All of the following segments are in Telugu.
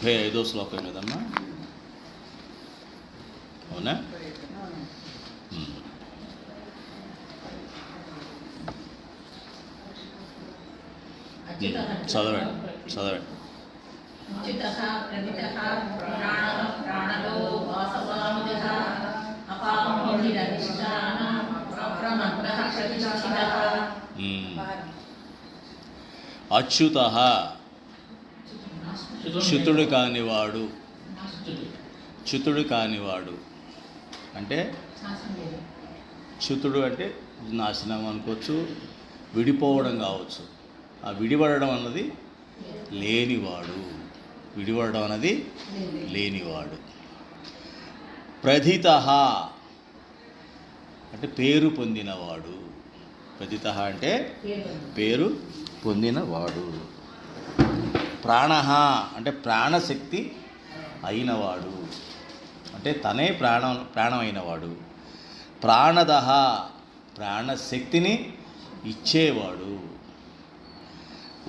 35వ శ్లోకం కదమ్మా, అవునా? చదవండి చదవండి. అచ్యుత చ్యుతుడు కానివాడు. చ్యుతుడు కానివాడు అంటే చ్యుతుడు అంటే నాశనం అనుకోవచ్చు, విడిపోవడం కావచ్చు. ఆ విడిపడడం అన్నది లేనివాడు. విడిపడడం అన్నది లేనివాడు. ప్రథిత అంటే పేరు పొందినవాడు. ప్రథిత అంటే పేరు పొందినవాడు. ప్రాణ అంటే ప్రాణశక్తి అయినవాడు, అంటే తనే ప్రాణమైనవాడు. ప్రాణద ప్రాణశక్తిని ఇచ్చేవాడు.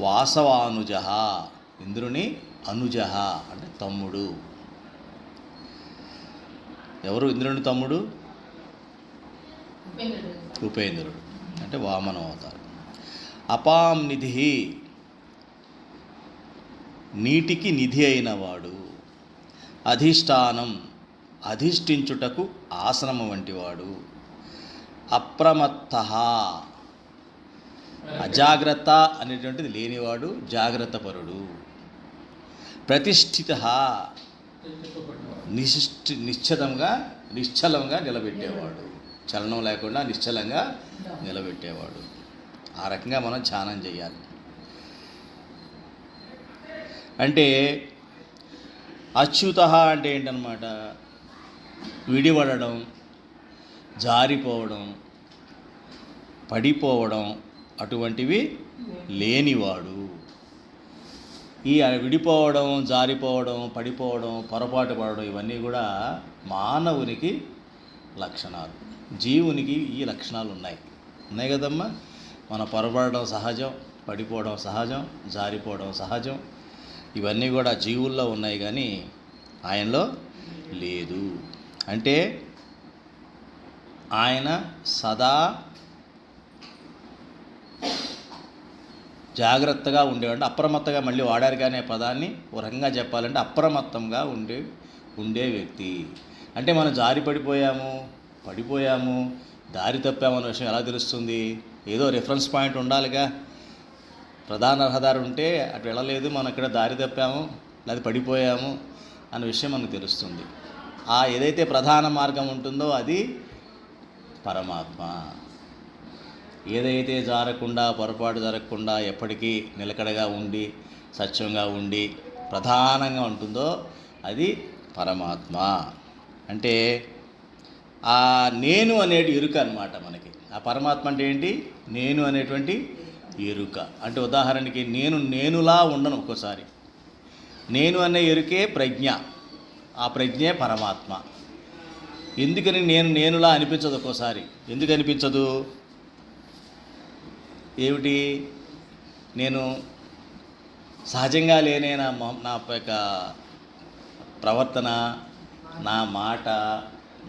వాసవానుజ ఇంద్రుని అనుజ అంటే తమ్ముడు. ఎవరు ఇంద్రుని తమ్ముడు? ఉపేంద్రుడు అంటే వామనం అవతారం. అపాం నిధి నీటికి నిధి అయినవాడు. అధిష్టానం అధిష్ఠించుటకు ఆసనము వంటివాడు. అప్రమత్త అజాగ్రత్త అనేటువంటిది లేనివాడు, జాగ్రత్తపరుడు. ప్రతిష్ఠిత నిశ్చలంగా నిలబెట్టేవాడు. చలనం లేకుండా నిశ్చలంగా నిలబెట్టేవాడు. ఆ రకంగా మనం ధ్యానం చేయాలి. అంటే అచ్యుత అంటే ఏంటన్నమాట? విడిపడడం, జారిపోవడం, పడిపోవడం అటువంటివి లేనివాడు. ఈ విడిపోవడం, జారిపోవడం, పడిపోవడం, పొరపాటు పడడం ఇవన్నీ కూడా మానవునికి లక్షణాలు. జీవునికి ఈ లక్షణాలు ఉన్నాయి కదమ్మా. మన పొరపడడం సహజం, పడిపోవడం సహజం, జారిపోవడం సహజం. ఇవన్నీ కూడా జీవుల్లో ఉన్నాయి కానీ ఆయనలో లేదు. అంటే ఆయన సదా జాగ్రత్తగా ఉండేవాడు. అప్రమత్తంగా మళ్ళీ వాడారు కానీ పదాన్ని ఒక రకంగా చెప్పాలంటే అప్రమత్తంగా ఉండే వ్యక్తి. అంటే మనం జారి పడిపోయాము, దారి తప్పామన్న విషయం ఎలా తెలుస్తుంది? ఏదో రిఫరెన్స్ పాయింట్ ఉండాలిగా. ప్రధాన రహదారి ఉంటే అటు వెళ్ళలేదు, మనం ఇక్కడ దారి తప్పాము లేదా పడిపోయాము అన్న విషయం మనకు తెలుస్తుంది. ఆ ఏదైతే ప్రధాన మార్గం ఉంటుందో అది పరమాత్మ. ఏదైతే జారకుండా, పొరపాటు జరగకుండా, ఎప్పటికీ నిలకడగా ఉండి, సత్యంగా ఉండి, ప్రధానంగా ఉంటుందో అది పరమాత్మ. అంటే ఆ నేను అనేటి ఎరుక అన్నమాట మనకి. ఆ పరమాత్మ అంటే ఏంటి? నేను అనేటువంటి ఎరుక. అంటే ఉదాహరణకి నేనులా ఉండను. ఒక్కోసారి నేను అనే ఎరుకే ప్రజ్ఞ. ఆ ప్రజ్ఞే పరమాత్మ. ఎందుకని నేనులా అనిపించదు ఒక్కోసారి? ఎందుకు అనిపించదు? ఏమిటి? నేను సహజంగా లేనే నా యొక్క ప్రవర్తన, నా మాట,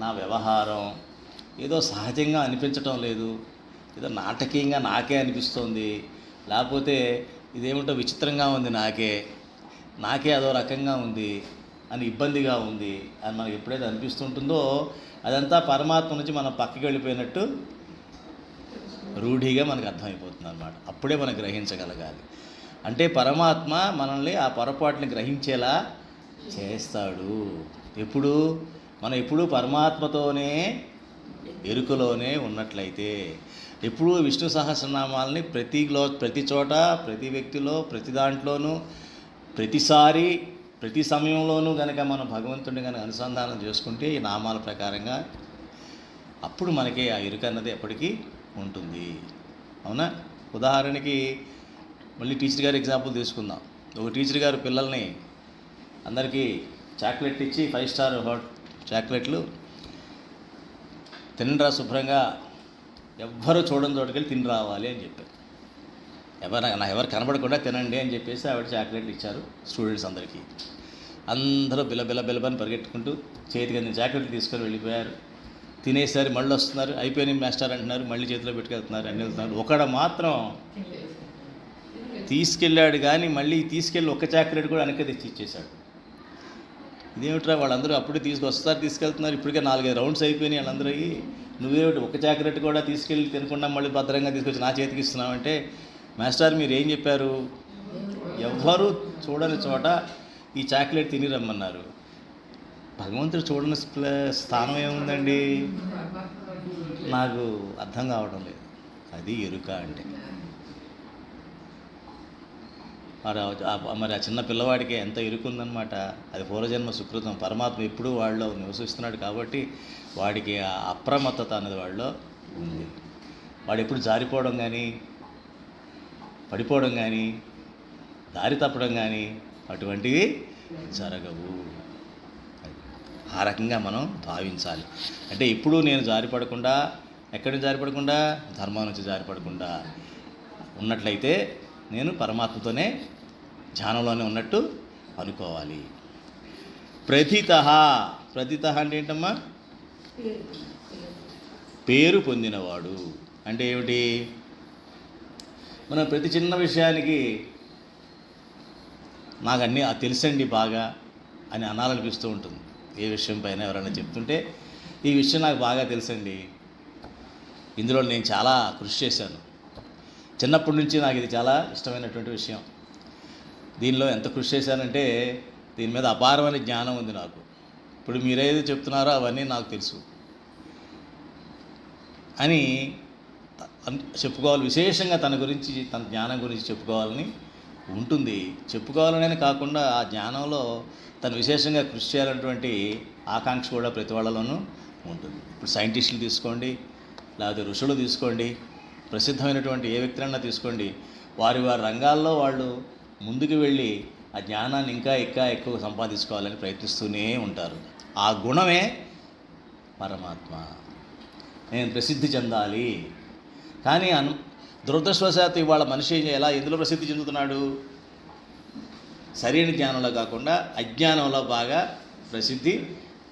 నా వ్యవహారం ఏదో సహజంగా అనిపించటం లేదు. ఏదో నాటకీయంగా నాకే అనిపిస్తుంది. లేకపోతే ఇదేమిటో విచిత్రంగా ఉంది, నాకే అదో రకంగా ఉంది అని, ఇబ్బందిగా ఉంది అని మనకు ఎప్పుడైతే అనిపిస్తుంటుందో అదంతా పరమాత్మ నుంచి మనం పక్కకి వెళ్ళిపోయినట్టు రూఢిగా మనకు అర్థమైపోతుంది అన్నమాట. అప్పుడే మనం గ్రహించగలగాలి. అంటే పరమాత్మ మనల్ని ఆ పొరపాటుని గ్రహించేలా చేస్తాడు. మనం ఎప్పుడు పరమాత్మతోనే ఎరుకలోనే ఉన్నట్లయితే, ఎప్పుడు విష్ణు సహస్రనామాలని ప్రతి చోట, ప్రతి వ్యక్తిలో, ప్రతి దాంట్లోనూ, ప్రతిసారి, ప్రతి సమయంలోనూ కనుక మనం భగవంతుడిని కనుక అనుసంధానం చేసుకుంటే ఈ నామాల ప్రకారంగా, అప్పుడు మనకి ఆ ఎరుక అన్నది ఎప్పటికీ ఉంటుంది. అవునా? ఉదాహరణకి మళ్ళీ టీచర్ గారి ఎగ్జాంపుల్ తీసుకుందాం. ఒక టీచర్ గారు పిల్లల్ని అందరికీ చాక్లెట్ ఇచ్చి 5 స్టార్ చాక్లెట్లు తినరా శుభ్రంగా, ఎవ్వరూ చూడని చోటుకెళ్ళి తిని రావాలి అని చెప్పారు. ఎవరు కనబడకుండా తినండి అని చెప్పేసి ఆవిడ చాక్లెట్లు ఇచ్చారు స్టూడెంట్స్ అందరికీ. అందరూ బిలబిలబిలబని పరిగెట్టుకుంటూ చేతికి అందిన జాకెట్లు తీసుకొని వెళ్ళిపోయారు. తినేసరి మళ్ళీ వస్తున్నారు, అయిపోయినాయి మాస్టర్ అంటున్నారు, మళ్ళీ చేతిలో పెట్టుకెళ్తున్నారు, అన్నీ వెళ్తున్నారు. ఒకడు మాత్రం తీసుకెళ్ళాడు కానీ మళ్ళీ తీసుకెళ్ళి ఒక చాక్లెట్ కూడా వెనక్కి తెచ్చి ఇచ్చేశాడు. ఇదేమిట్రా వాళ్ళందరూ అప్పుడే తీసుకెళ్తున్నారు, ఇప్పటికే 4-5 రౌండ్స్ అయిపోయినాయి వాళ్ళందరూ. నువ్వేమిటి ఒక చాక్లెట్ కూడా తీసుకెళ్ళి తినకుండా మళ్ళీ భద్రంగా తీసుకొచ్చి నా చేతికి ఇస్తున్నావంటే, మాస్టర్ మీరు ఏం చెప్పారు, ఎవ్వరూ చూడని చోట ఈ చాక్లెట్ తిని రమ్మన్నారు. భగవంతుడు చూడని స్థానం ఏముందండి, నాకు అర్థం కావడం లేదు. అది ఎరుక అంటే. మరి ఆ చిన్న పిల్లవాడికి ఎంత ఇరుకుందనమాట. అది పూర్వజన్మ సుకృతం. పరమాత్మ ఎప్పుడూ వాళ్ళలో నివసిస్తున్నాడు కాబట్టి వాడికి ఆ అప్రమత్తత అనేది వాళ్ళలో ఉంది. వాడు ఎప్పుడు జారిపోవడం కానీ, పడిపోవడం కానీ, దారి తప్పడం కానీ అటువంటివి జరగవు. ఆ రకంగా మనం భావించాలి. అంటే ఇప్పుడు నేను జారిపడకుండా, ఎక్కడి నుంచి జారిపడకుండా, ధర్మం నుంచి జారిపడకుండా ఉన్నట్లయితే నేను పరమాత్మతోనే ధ్యానంలోనే ఉన్నట్టు అనుకోవాలి. ప్రథిత అంటే ఏంటమ్మా, పేరు పొందినవాడు అంటే ఏమిటి? మనం ప్రతి చిన్న విషయానికి నాకు అన్నీ తెలుసండి బాగా అని అనాలనిపిస్తూ ఉంటుంది. ఏ విషయం పైన ఎవరైనా చెప్తుంటే ఈ విషయం నాకు బాగా తెలుసండి, ఇందులో నేను చాలా కృషి చేశాను, చిన్నప్పటి నుంచి నాకు ఇది చాలా ఇష్టమైనటువంటి విషయం, దీనిలో ఎంత కృషి చేశానంటే దీని మీద అపారమైన జ్ఞానం ఉంది నాకు, ఇప్పుడు మీరేది చెప్తున్నారో అవన్నీ నాకు తెలుసు అని చెప్పుకోవాలి. విశేషంగా తన గురించి, తన జ్ఞానం గురించి చెప్పుకోవాలని ఉంటుంది. చెప్పుకోవాలనే కాకుండా ఆ జ్ఞానంలో తను విశేషంగా కృషి చేయాలన్నటువంటి ఆకాంక్ష కూడా ప్రతి వాళ్ళలోనూ ఉంటుంది. ఇప్పుడు సైంటిస్టులు తీసుకోండి, లేకపోతే ఋషులు తీసుకోండి, ప్రసిద్ధమైనటువంటి ఏ వ్యక్తులన్నా తీసుకోండి, వారి రంగాల్లో వాళ్ళు ముందుకు వెళ్ళి ఆ జ్ఞానాన్ని ఇంకా ఎక్కువ సంపాదించుకోవాలని ప్రయత్నిస్తూనే ఉంటారు. ఆ గుణమే పరమాత్మ. నేను ప్రసిద్ధి చెందాలి. కానీ దురదృష్టవశాత్తు ఇవాళ మనిషి ఎందులో ప్రసిద్ధి చెందుతున్నాడు? సరైన జ్ఞానంలో కాకుండా అజ్ఞానంలో బాగా ప్రసిద్ధి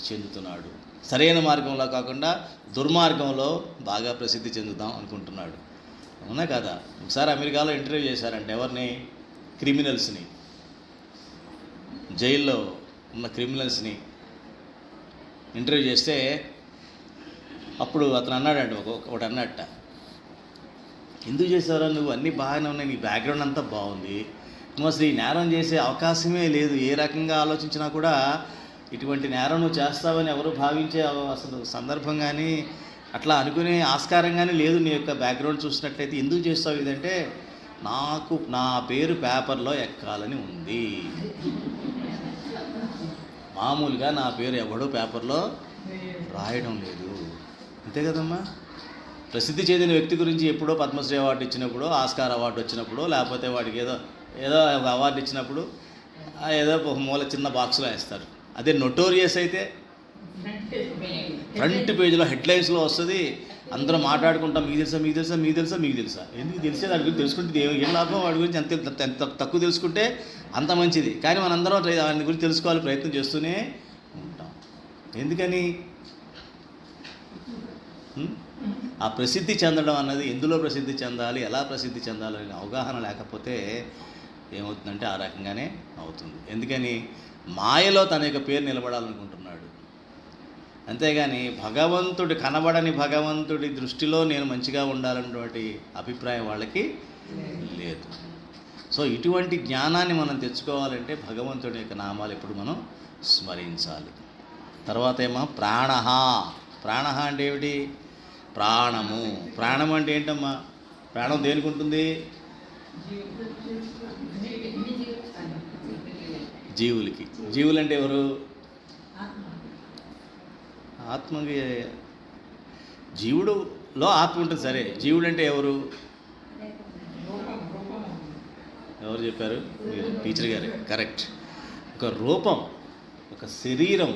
చెందుతున్నాడు. సరైన మార్గంలో కాకుండా దుర్మార్గంలో బాగా ప్రసిద్ధి చెందుతాం అనుకుంటున్నాడు. అవునా కదా? ఒకసారి అమెరికాలో ఇంటర్వ్యూ చేశారంటే ఎవరిని? క్రిమినల్స్ని, జైల్లో ఉన్న క్రిమినల్స్ని ఇంటర్వ్యూ చేస్తే అప్పుడు అతను అన్నాడంట, ఒకటి అన్నట్ట, ఎందుకు చేశారా నువ్వు, అన్నీ బాగానే ఉన్నాయి, నీ బ్యాక్గ్రౌండ్ అంతా బాగుంది, నువ్వు అసలు ఈ నేరం చేసే అవకాశమే లేదు, ఏ రకంగా ఆలోచించినా కూడా ఇటువంటి నేరం నువ్వు చేస్తావని ఎవరు భావించే అసలు సందర్భం కానీ అట్లా అనుకునే ఆస్కారం కానీ లేదు నీ యొక్క బ్యాక్గ్రౌండ్ చూసినట్లయితే, ఎందుకు చేస్తావు ఇదంటే, నాకు నా పేరు పేపర్లో ఎక్కాలని ఉంది, మామూలుగా నా పేరు ఎవడో పేపర్లో రాయడం లేదు. అంతే కదమ్మా. ప్రసిద్ధి చెందిన వ్యక్తి గురించి ఎప్పుడో పద్మశ్రీ అవార్డు ఇచ్చినప్పుడు, ఆస్కార్ అవార్డు వచ్చినప్పుడు, లేకపోతే వాడికి ఏదో ఒక అవార్డు ఇచ్చినప్పుడు ఏదో ఒక మూల చిన్న బాక్స్లో వేస్తారు. అదే నోటోరియస్ అయితే ఫ్రంట్ పేజీలో హెడ్లైన్స్లో వస్తుంది, అందరూ మాట్లాడుకుంటాం, మీకు తెలుసా. ఎందుకు తెలిసేది వాడి గురించి తెలుసుకుంటే ఏం లాభం, వాడి గురించి ఎంత తక్కువ తెలుసుకుంటే అంత మంచిది. కానీ మనందరం వాడి గురించి తెలుసుకోవాలి ప్రయత్నం చేస్తూనే ఉంటాం. ఎందుకని? ఆ ప్రసిద్ధి చెందడం అన్నది ఎందులో ప్రసిద్ధి చెందాలి, ఎలా ప్రసిద్ధి చెందాలి అనే అవగాహన లేకపోతే ఏమవుతుందంటే ఆ రకంగానే అవుతుంది. ఎందుకని? మాయలో తన యొక్క పేరు నిలబడాలనుకుంటున్నాడు. అంతేగాని కనబడని భగవంతుడి దృష్టిలో నేను మంచిగా ఉండాలన్నటువంటి అభిప్రాయం వాళ్ళకి లేదు. సో ఇటువంటి జ్ఞానాన్ని మనం తెచ్చుకోవాలంటే భగవంతుడి యొక్క నామాలు ఎప్పుడు మనం స్మరించాలి. తర్వాత ఏమో ప్రాణ అంటే ఏమిటి? ప్రాణము. ప్రాణం అంటే ఏంటమ్మా? ప్రాణం దేనికి ఉంటుంది? జీవులకి. జీవులు అంటే ఎవరు? ఆత్మకి. జీవుడులో ఆత్మ ఉంటుంది. సరే, జీవుడు అంటే ఎవరు చెప్పారు? మీరు టీచర్ గారే. కరెక్ట్. ఒక రూపం, ఒక శరీరం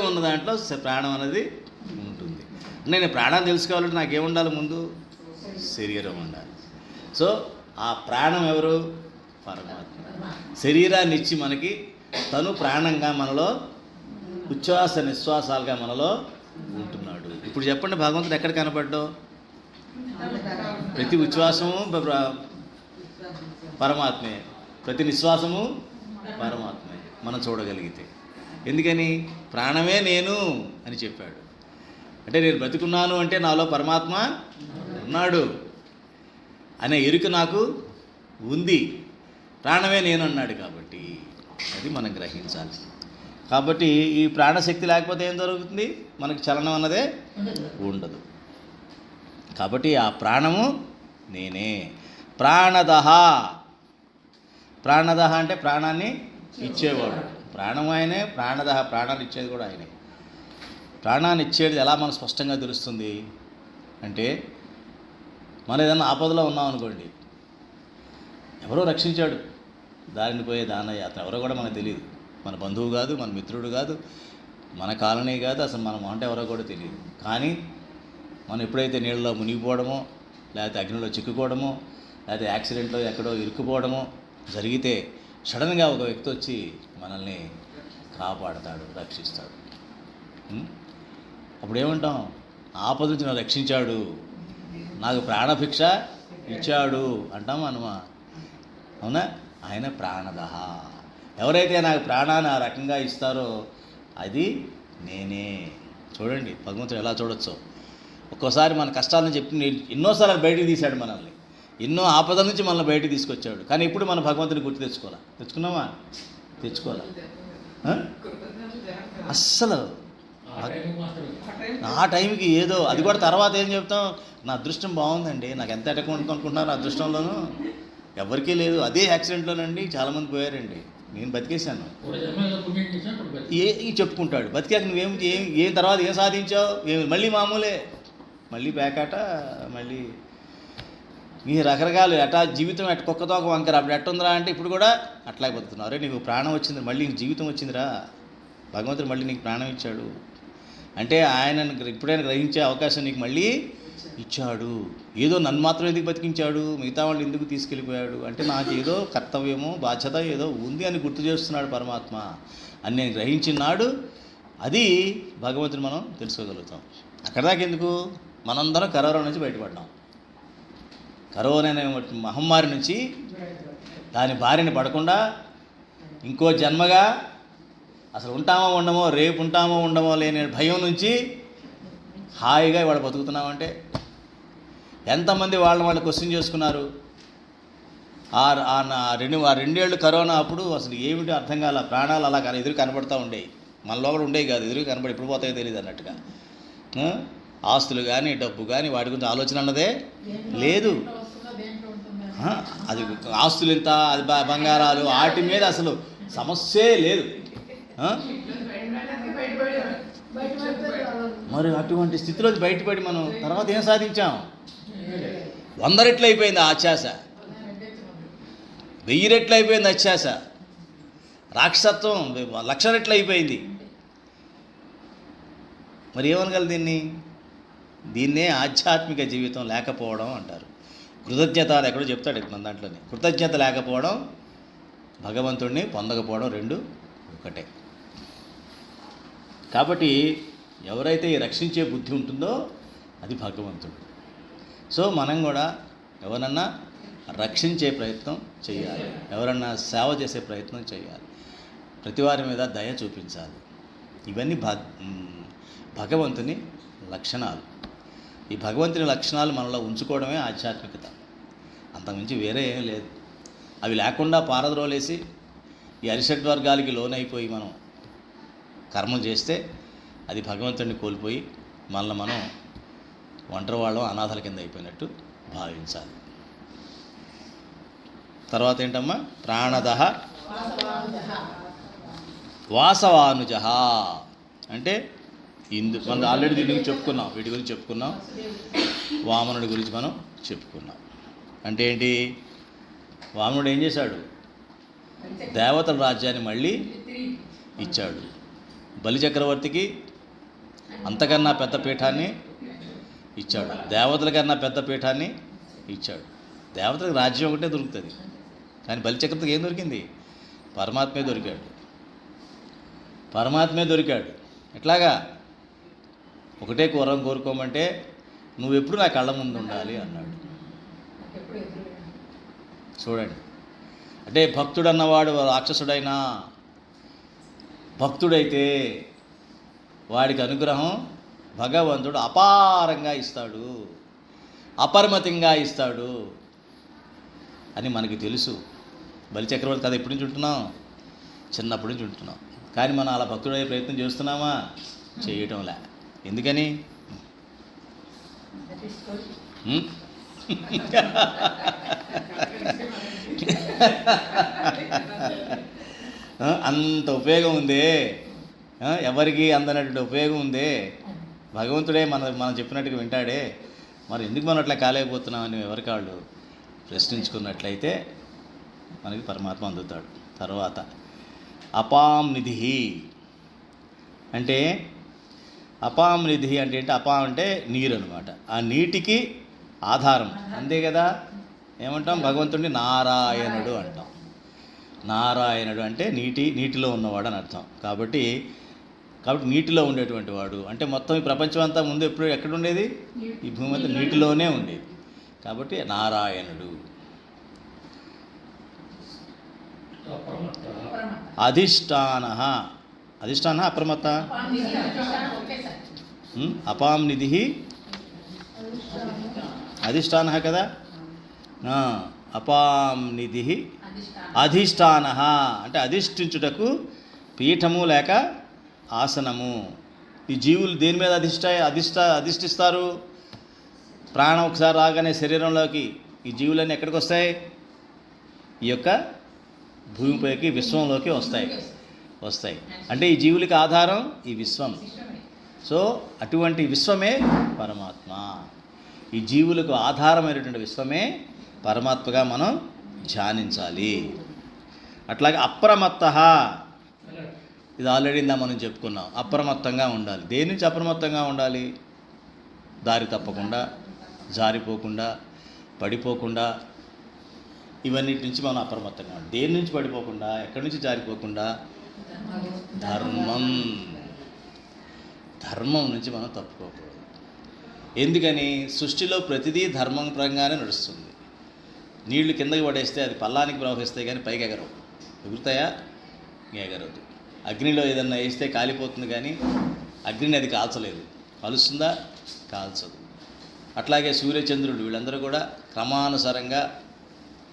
ఉన్న దాంట్లో ప్రాణం అనేది ఉంటుంది. నేను ప్రాణం తెలుసుకోవాలంటే నాకేముండాలి? ముందు శరీరం ఉండాలి. సో ఆ ప్రాణం ఎవరు? పరమాత్మ. శరీరాన్ని ఇచ్చి మనకి తను ప్రాణంగా మనలో ఉచ్ఛ్వాస నిశ్వాసాలుగా మనలో ఉంటున్నాడు. ఇప్పుడు చెప్పండి, భగవంతుడు ఎక్కడ కనపడ్డావు? ప్రతి ఉచ్ఛ్వాసము పరమాత్మే, ప్రతి నిశ్వాసము పరమాత్మే మనం చూడగలిగితే. ఎందుకని? ప్రాణమే నేను అని చెప్పాడు. అంటే నేను బ్రతికున్నాను అంటే నాలో పరమాత్మ ఉన్నాడు అనే ఎరుక నాకు ఉంది. ప్రాణమే నేను అన్నాడు కాబట్టి అది మనం గ్రహించాలి. కాబట్టి ఈ ప్రాణశక్తి లేకపోతే ఏం జరుగుతుంది? మనకి చలనం అన్నదే ఉండదు. కాబట్టి ఆ ప్రాణము నేనే. ప్రాణదహ. ప్రాణదహ అంటే ప్రాణాన్ని ఇచ్చేవాడు. ప్రాణం ఆయనే, ప్రాణదహ ప్రాణాన్ని ఇచ్చేది కూడా ఆయనే. ప్రాణాన్ని ఇచ్చేది ఎలా మనకు స్పష్టంగా తెలుస్తుంది అంటే, మనం ఏదన్నా ఆపదలో ఉన్నాం అనుకోండి, ఎవరో రక్షించాడు, దారిని పోయే దానయాత్ర ఎవరో కూడా మనకు తెలియదు. మన బంధువు కాదు, మన మిత్రుడు కాదు, మన కాలనీ కాదు, అసలు మనం అంటే ఎవరో కూడా తెలియదు. కానీ మనం ఎప్పుడైతే నీళ్ళలో మునిగిపోవడమో, లేకపోతే అగ్నిలో చిక్కుకోవడమో, లేకపోతే యాక్సిడెంట్లో ఎక్కడో ఇరుక్కుపోవడమో జరిగితే సడన్గా ఒక వ్యక్తి వచ్చి మనల్ని కాపాడతాడు, రక్షిస్తాడు. అప్పుడు ఏమంటాం? ఆపద నుంచి నన్ను రక్షించాడు, నాకు ప్రాణభిక్ష ఇచ్చాడు అంటాం అనమా? అవునా? ఆయన ప్రాణదహ. ఎవరైతే నాకు ప్రాణాన్ని ఆ రకంగా ఇస్తారో అది నేనే. చూడండి భగవంతుడు ఎలా చూడొచ్చో. ఒక్కోసారి మన కష్టాలను చెప్పి ఎన్నోసార్లు బయటికి తీశాడు మనల్ని, ఎన్నో ఆపదల నుంచి మనల్ని బయటికి తీసుకొచ్చాడు. కానీ ఇప్పుడు మనం భగవంతుని గుర్తు తెచ్చుకున్నామా? తెచ్చుకోవాలా? అస్సలు ఆ టైంకి ఏదో, అది కూడా తర్వాత ఏం చెప్తాం? నా అదృష్టం బాగుందండి, నాకు ఎంత అటెండ్ అనుకుంటున్నారు అదృష్టంలోనూ ఎవరికీ లేదు. అదే యాక్సిడెంట్లోనండి చాలామంది పోయారండి, నేను బతికేశాను చెప్పుకుంటాడు. బతికాక ఏం తర్వాత ఏం సాధించావు? మళ్ళీ మామూలే, మళ్ళీ పేకాట, మళ్ళీ నీ రకరకాలు ఎటా జీవితం కుక్కతో ఒక వంకర. అప్పుడు ఎట్టుందిరా అంటే ఇప్పుడు కూడా అట్లా బతుకుతున్నావు. అరే నీకు ప్రాణం వచ్చింది, మళ్ళీ నీకు జీవితం వచ్చిందిరా, భగవంతుడు మళ్ళీ నీకు ప్రాణం ఇచ్చాడు అంటే ఆయన ఇప్పుడైనా గ్రహించే అవకాశం నీకు మళ్ళీ ఇచ్చాడు. ఏదో నన్ను మాత్రం ఎందుకు బతికించాడు, మిగతా వాళ్ళు ఎందుకు తీసుకెళ్ళిపోయాడు అంటే నాకు ఏదో కర్తవ్యమో బాధ్యత ఏదో ఉంది అని గుర్తు చేస్తున్నాడు పరమాత్మ అని నేను గ్రహించినాడు. అది భగవంతుని మనం తెలుసుకోగలుగుతాం. అక్కడ దాకా ఎందుకు? మనందరం కరోనా నుంచి బయటపడ్డాం. కరోనా అనే మహమ్మారి నుంచి దాని బారిన పడకుండా ఇంకో జన్మగా అసలు ఉంటామో ఉండమో, రేపు ఉంటామో ఉండమో లేని భయం నుంచి హాయిగా ఇవాళ బతుకుతున్నామంటే ఎంతమంది వాళ్ళు క్వశ్చన్ చేసుకున్నారు. ఆ రెండేళ్ళు కరోనా అప్పుడు అసలు ఏమిటి అర్థం కాల. ప్రాణాలు అలా ఎదురు కనబడుతూ ఉండేవి, మన లోపల ఉండేవి కాదు, ఎదురు కనబడి ఎప్పుడు పోతాయో తెలియదు అన్నట్టుగా. ఆస్తులు కానీ డబ్బు కానీ వాటి గురించి ఆలోచన అన్నదే లేదు. అది ఆస్తులు ఎంత, అది బంగారాలు, వాటి మీద అసలు సమస్యే లేదు. మరి అటువంటి స్థితిలో బయటపడి మనం తర్వాత ఏం సాధించాం? 100 రెట్లు అయిపోయింది అత్యాశ, 1000 రెట్లు అయిపోయింది అత్యాశ, రాక్షసత్వం 1,00,000 రెట్లు అయిపోయింది. మరి ఏమనగలరు దీన్నే ఆధ్యాత్మిక జీవితం లేకపోవడం అంటారు. కృతజ్ఞత అని ఎక్కడో చెప్తాడు మన దాంట్లోనే. కృతజ్ఞత లేకపోవడం, భగవంతుడిని పొందకపోవడం రెండు ఒకటే. కాబట్టి ఎవరైతే రక్షించే బుద్ధి ఉంటుందో అది భగవంతుడు. సో మనం కూడా ఎవరన్నా రక్షించే ప్రయత్నం చేయాలి, ఎవరన్నా సేవ చేసే ప్రయత్నం చేయాలి, ప్రతివారి మీద దయ చూపించాలి. ఇవన్నీ భగవంతుని లక్షణాలు. ఈ భగవంతుని లక్షణాలు మనలో ఉంచుకోవడమే ఆధ్యాత్మికత, అంతకుమించి వేరే ఏం లేదు. అవి లేకుండా పారద్రోలేసి ఈ అరిషడ్వర్గాలకి లోనైపోయి మనం కర్మలు చేస్తే అది భగవంతుడిని కోల్పోయి మనల్ని మనం ఒంటరి వాళ్ళం, అనాథల కింద అయిపోయినట్టు భావించాలి. తర్వాత ఏంటమ్మా? ప్రాణదహ వాసవానుజ అంటే మనం ఆల్రెడీ దీని గురించి చెప్పుకున్నాం, వీటి గురించి చెప్పుకున్నాం. వామనుడి గురించి మనం చెప్పుకున్నాం. అంటే ఏంటి? వామనుడు ఏం చేశాడు? దేవతల రాజ్యాన్ని మళ్ళీ ఇచ్చాడు. బలిచక్రవర్తికి అంతకన్నా పెద్ద పీఠాన్ని ఇచ్చాడు, దేవతల కన్నా పెద్ద పీఠాన్ని ఇచ్చాడు. దేవతలకు రాజ్యం ఒకటే దొరుకుతుంది కానీ బలిచక్రవర్తికి ఏం దొరికింది? పరమాత్మే దొరికాడు. పరమాత్మే దొరికాడు. ఎట్లాగా? ఒకటే వరం కోరుకోమంటే నువ్వెప్పుడు నా కళ్ళ ముందు ఉండాలి అన్నాడు. చూడండి, అంటే భక్తుడన్నవాడు రాక్షసుడైనా భక్తుడైతే వాడికి అనుగ్రహం భగవంతుడు అపారంగా ఇస్తాడు, అపరిమితంగా ఇస్తాడు అని మనకి తెలుసు. బలిచక్రవర్తి కథ ఎప్పటి నుంచి ఉంటున్నాం? చిన్నప్పటి నుంచి ఉంటున్నాం. కానీ మనం అలా భక్తుడయ్యే ప్రయత్నం చేస్తున్నామా? చేయటంలే. ఎందుకని? అంత ఉపయోగం ఉందే, ఎవరికి అందనటువంటి ఉపయోగం ఉందే, భగవంతుడే మనం చెప్పినట్టుగా వింటాడే, మరి ఎందుకు మనం అట్లా కాలేకపోతున్నామని ఎవరికి వాళ్ళు ప్రశ్నించుకున్నట్లయితే మనకి పరమాత్మ అందుతాడు. తర్వాత అపాం నిధి అంటే, అపాం నిధి అంటే ఏంటి? అపాం అంటే నీరు అనమాట. ఆ నీటికి ఆధారం, అంతే కదా. ఏమంటాం? భగవంతుడిని నారాయణుడు అంటాం. నారాయణుడు అంటే నీటిలో ఉన్నవాడు అని అర్థం. కాబట్టి నీటిలో ఉండేటువంటి వాడు అంటే మొత్తం ఈ ప్రపంచం అంతా ముందు ఎక్కడ ఉండేది? ఈ భూమి అంతా నీటిలోనే ఉండేది. కాబట్టి నారాయణుడు. అధిష్టాన అప్రమత్త. అపాం నిధి అధిష్టాన కదా. అపాం నిధి అధిష్టాన అంటే అధిష్ఠించుటకు పీఠము లేక ఆసనము. ఈ జీవులు దేని మీద అధిష్ఠిస్తారు? ప్రాణం ఒకసారి రాగానే శరీరంలోకి ఈ జీవులన్నీ ఎక్కడికి వస్తాయి? ఈ యొక్క భూమిపైకి, విశ్వంలోకి వస్తాయి. అంటే ఈ జీవులకి ఆధారం ఈ విశ్వం. సో అటువంటి విశ్వమే పరమాత్మ. ఈ జీవులకు ఆధారమైనటువంటి విశ్వమే పరమాత్మగా మనం ధ్యానించాలి. అట్లాగే అప్రమత్త, ఇది ఆల్రెడీ ఇందా మనం చెప్పుకున్నాం. అప్రమత్తంగా ఉండాలి. దేని నుంచి అప్రమత్తంగా ఉండాలి? దారి తప్పకుండా, జారిపోకుండా, పడిపోకుండా, ఇవన్నిటి నుంచి మనం అప్రమత్తంగా ఉండాలి. దేని నుంచి పడిపోకుండా, ఎక్కడి నుంచి జారిపోకుండా? ధర్మం నుంచి మనం తప్పుకోకూడదు. ఎందుకని? సృష్టిలో ప్రతిదీ ధర్మం పరంగానే నడుస్తుంది. నీళ్లు కిందకి పడేస్తే అది పల్లానికి ప్రవహిస్తాయి కానీ పైకి ఎగరవు. ఎగురుతాయా? ఎగరదు. అగ్నిలో ఏదన్నా వేస్తే కాలిపోతుంది కానీ అగ్నిని అది కాల్చలేదు. కాలుస్తుందా? కాల్చదు. అట్లాగే సూర్యచంద్రుడు వీళ్ళందరూ కూడా క్రమానుసారంగా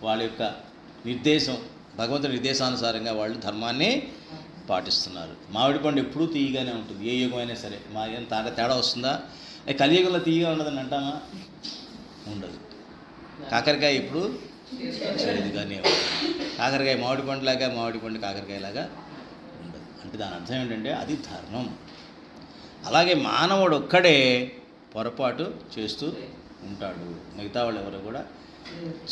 వాళ్ళ యొక్క భగవంతుడి నిర్దేశానుసారంగా వాళ్ళు ధర్మాన్ని పాటిస్తున్నారు. మామిడి పండు ఎప్పుడూ తీయగానే ఉంటుంది, ఏ యుగమైనా సరే. మా ఏం తేడా వస్తుందా? కలియుగంలో తీయగా ఉండదని అంటామా? ఉండదు. కాకరకాయ ఇప్పుడు చేదుగానే ఉంటుంది. కాకరకాయ మామిడి పండు కాకరకాయలాగా ఉండదు. అంటే దాని అర్థం ఏంటంటే అది ధర్మం. అలాగే మానవుడు ఒక్కడే పొరపాటు చేస్తూ ఉంటాడు. మిగతా వాళ్ళు ఎవరు కూడా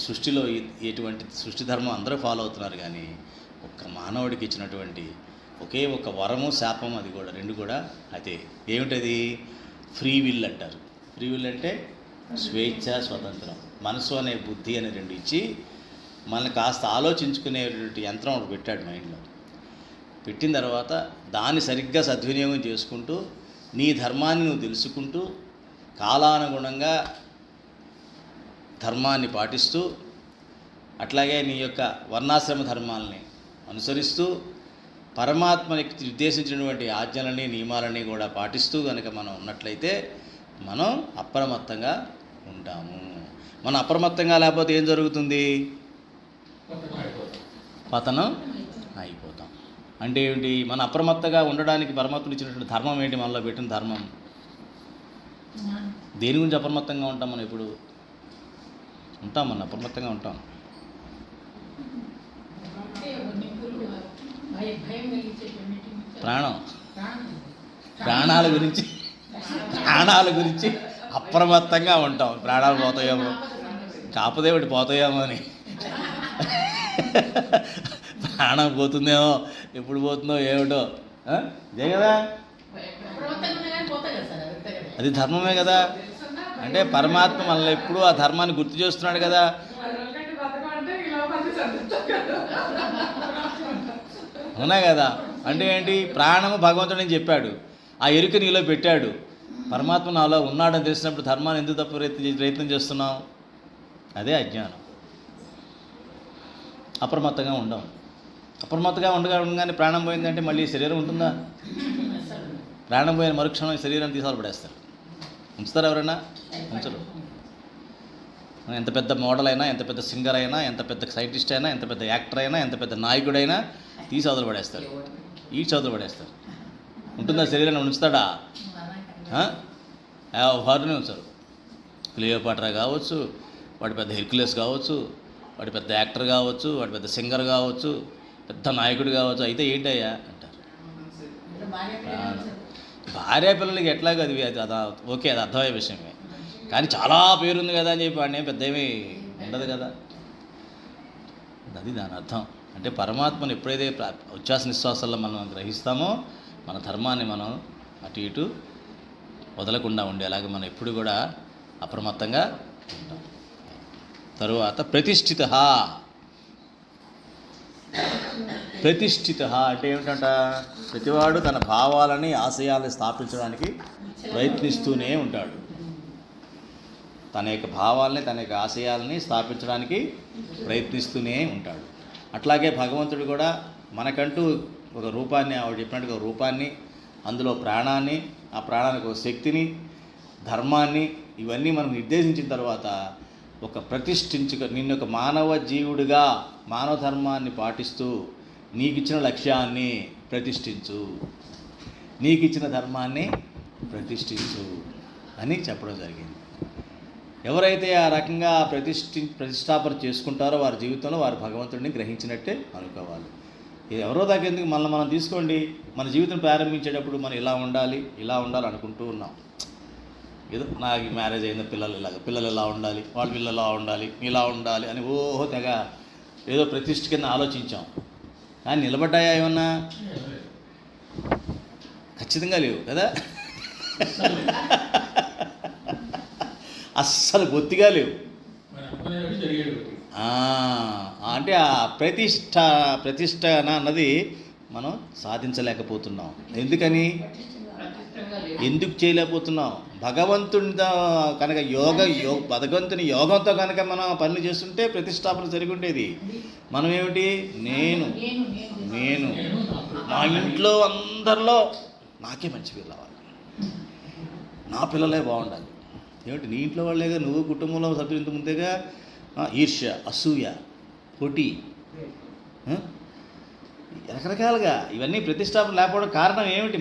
సృష్టిలో ఎటువంటి సృష్టి ధర్మం అందరూ ఫాలో అవుతున్నారు. కానీ ఒక్క మానవుడికి ఇచ్చినటువంటి ఒకే ఒక వరము, శాపం, అది కూడా రెండు కూడా అదే. ఏమిటది? ఫ్రీ విల్ అంటారు. ఫ్రీ విల్ అంటే స్వేచ్ఛ, స్వతంత్రం. మనసు అనే బుద్ధి అనే రెండు ఇచ్చి మనల్ని కాస్త ఆలోచించుకునేటువంటి యంత్రం ఒకటి పెట్టాడు మైండ్లో. పెట్టిన తర్వాత దాన్ని సరిగ్గా సద్వినియోగం చేసుకుంటూ నీ ధర్మాన్ని నువ్వు తెలుసుకుంటూ కాలానుగుణంగా ధర్మాన్ని పాటిస్తూ, అట్లాగే నీ యొక్క వర్ణాశ్రమ ధర్మాలని అనుసరిస్తూ పరమాత్మకి నిర్దేశించినటువంటి ఆజ్ఞలని, నియమాలని కూడా పాటిస్తూ కనుక మనం ఉన్నట్లయితే మనం అప్రమత్తంగా ఉంటాము. మనం అప్రమత్తంగా లేకపోతే ఏం జరుగుతుంది? పతనం అయిపోతాం. అంటే ఏమిటి? మన అప్రమత్తంగా ఉండడానికి పరమాత్ముడు ఇచ్చినటువంటి ధర్మం ఏంటి? మనలో పెట్టిన ధర్మం. దేని గురించి అప్రమత్తంగా ఉంటాం? మనం ఎప్పుడు ఉంటాం? మనం అప్రమత్తంగా ఉంటాం. ప్రాణాల గురించి అప్రమత్తంగా ఉంటాం. ప్రాణాలు పోతాయేమో, కాకపోతే ఒకటి పోతాయేమో అని. ప్రాణం పోతుందేమో, ఎప్పుడు పోతుందో ఏమిటో. ఇదే కదా, అది ధర్మమే కదా. అంటే పరమాత్మ మనల్ని ఎప్పుడూ ఆ ధర్మాన్ని గుర్తు చేస్తున్నాడు కదా. అవునా కదా? అంటే ఏంటి? ప్రాణము భగవంతుడని చెప్పాడు, ఆ ఎరుక నీలో పెట్టాడు. పరమాత్మ నాలో ఉన్నాడని తెలిసినప్పుడు ధర్మాన్ని ఎందుకు తప్పు ప్రయత్నం చేస్తున్నావు? అదే అజ్ఞానం. అప్రమత్తంగా ఉండం. అప్రమత్తంగా ఉండగానే ప్రాణం పోయిందంటే మళ్ళీ శరీరం ఉంటుందా? ప్రాణం పోయిన మరుక్షణం శరీరాన్ని తీసాలు పడేస్తారు. ఉంచుతారు ఎవరైనా? ఉంచరు. ఎంత పెద్ద మోడల్ అయినా, ఎంత పెద్ద సింగర్ అయినా, ఎంత పెద్ద సైంటిస్ట్ అయినా, ఎంత పెద్ద యాక్టర్ అయినా, ఎంత పెద్ద నాయకుడైనా తీసి అవతలు పడేస్తారు, ఈడ్చి అవతలు పడేస్తారు. ఉంటుందా శరీరాన్ని? ఉంచుతాడా? ఎవరిని ఉంచరు. క్లియోపాట్రా కావచ్చు, వాడి పెద్ద హెర్క్యులస్ కావచ్చు, వాడి పెద్ద యాక్టర్ కావచ్చు, వాడి పెద్ద సింగర్ కావచ్చు, పెద్ద నాయకుడు కావచ్చు, అయితే ఏంటయ్యా అంటారు. భార్య పిల్లలకి ఎట్లాగో అది ఓకే, అది అర్థమయ్యే విషయమే. కానీ చాలా పేరుంది కదా అని చెప్పి వాడిని పెద్ద ఏమీ ఉండదు కదా. అది దాని అర్థం. అంటే పరమాత్మను ఎప్పుడైతే ఉచ్ఛ్వాస నిశ్వాసాల్లో మనం గ్రహిస్తామో మన ధర్మాన్ని మనం అటు ఇటు వదలకుండా ఉండేలాగా మనం ఎప్పుడు కూడా అప్రమత్తంగా ఉంటాం. తరువాత ప్రతిష్ఠిత. ప్రతిష్ఠిత అంటే ఏమిటంట? ప్రతివాడు తన భావాలని, ఆశయాలని స్థాపించడానికి ప్రయత్నిస్తూనే ఉంటాడు. తన యొక్క భావాలని, తన యొక్క ఆశయాలని స్థాపించడానికి ప్రయత్నిస్తూనే ఉంటాడు. అట్లాగే భగవంతుడు కూడా మనకంటూ ఒక రూపాన్ని, ఆవిడ చెప్పినట్టుగా ఒక రూపాన్ని, అందులో ప్రాణాన్ని, ఆ ప్రాణానికి ఒక శక్తిని, ధర్మాన్ని, ఇవన్నీ మనం నిర్దేశించిన తర్వాత ఒక నిన్ను ఒక మానవ జీవుడిగా మానవ ధర్మాన్ని పాటిస్తూ నీకు ఇచ్చిన లక్ష్యాన్ని ప్రతిష్ఠించు, నీకు ఇచ్చిన ధర్మాన్ని ప్రతిష్ఠించు అని చెప్పడం జరిగింది. ఎవరైతే ఆ రకంగా ప్రతిష్టాపన చేసుకుంటారో వారి జీవితంలో వారు భగవంతుడిని గ్రహించినట్టే అనుకోవాలి. ఎవరో దాకెందుకు, మనం తీసుకోండి. మన జీవితం ప్రారంభించేటప్పుడు మనం ఇలా ఉండాలి అనుకుంటూ ఉన్నాం. ఏదో నాకు మ్యారేజ్ అయిన పిల్లలు ఇలా ఉండాలి, వాళ్ళ పిల్లలు ఇలా ఉండాలి, ఇలా ఉండాలి అని ఓహో తెగ ఏదో ప్రతిష్ఠ కింద ఆలోచించాం. కానీ నిలబడ్డాయా ఏమన్నా? ఖచ్చితంగా లేవు కదా. అస్సలు బొత్తిగా లేవు. అంటే ఆ ప్రతిష్ట అన్నది మనం సాధించలేకపోతున్నాం. ఎందుకు చేయలేకపోతున్నాం? భగవంతునితో కనుక భగవంతుని యోగంతో కనుక మనం పనులు చేస్తుంటే ప్రతిష్టాపన జరిగి ఉండేది. మనం ఏమిటి? నేను మా ఇంట్లో అందరిలో నాకే మంచి పిల్లలు రావాలి, నా పిల్లలే బాగుండాలి. ఏమిటి? నీ ఇంట్లో వాళ్ళేగా, నువ్వు కుటుంబంలో సభ్యులు ఇంత ముందేగా. ఈర్ష్య, అసూయ, పోటీ, రకరకాలుగా ఇవన్నీ ప్రతిష్టాపన లేకపోవడం కారణం ఏమిటి?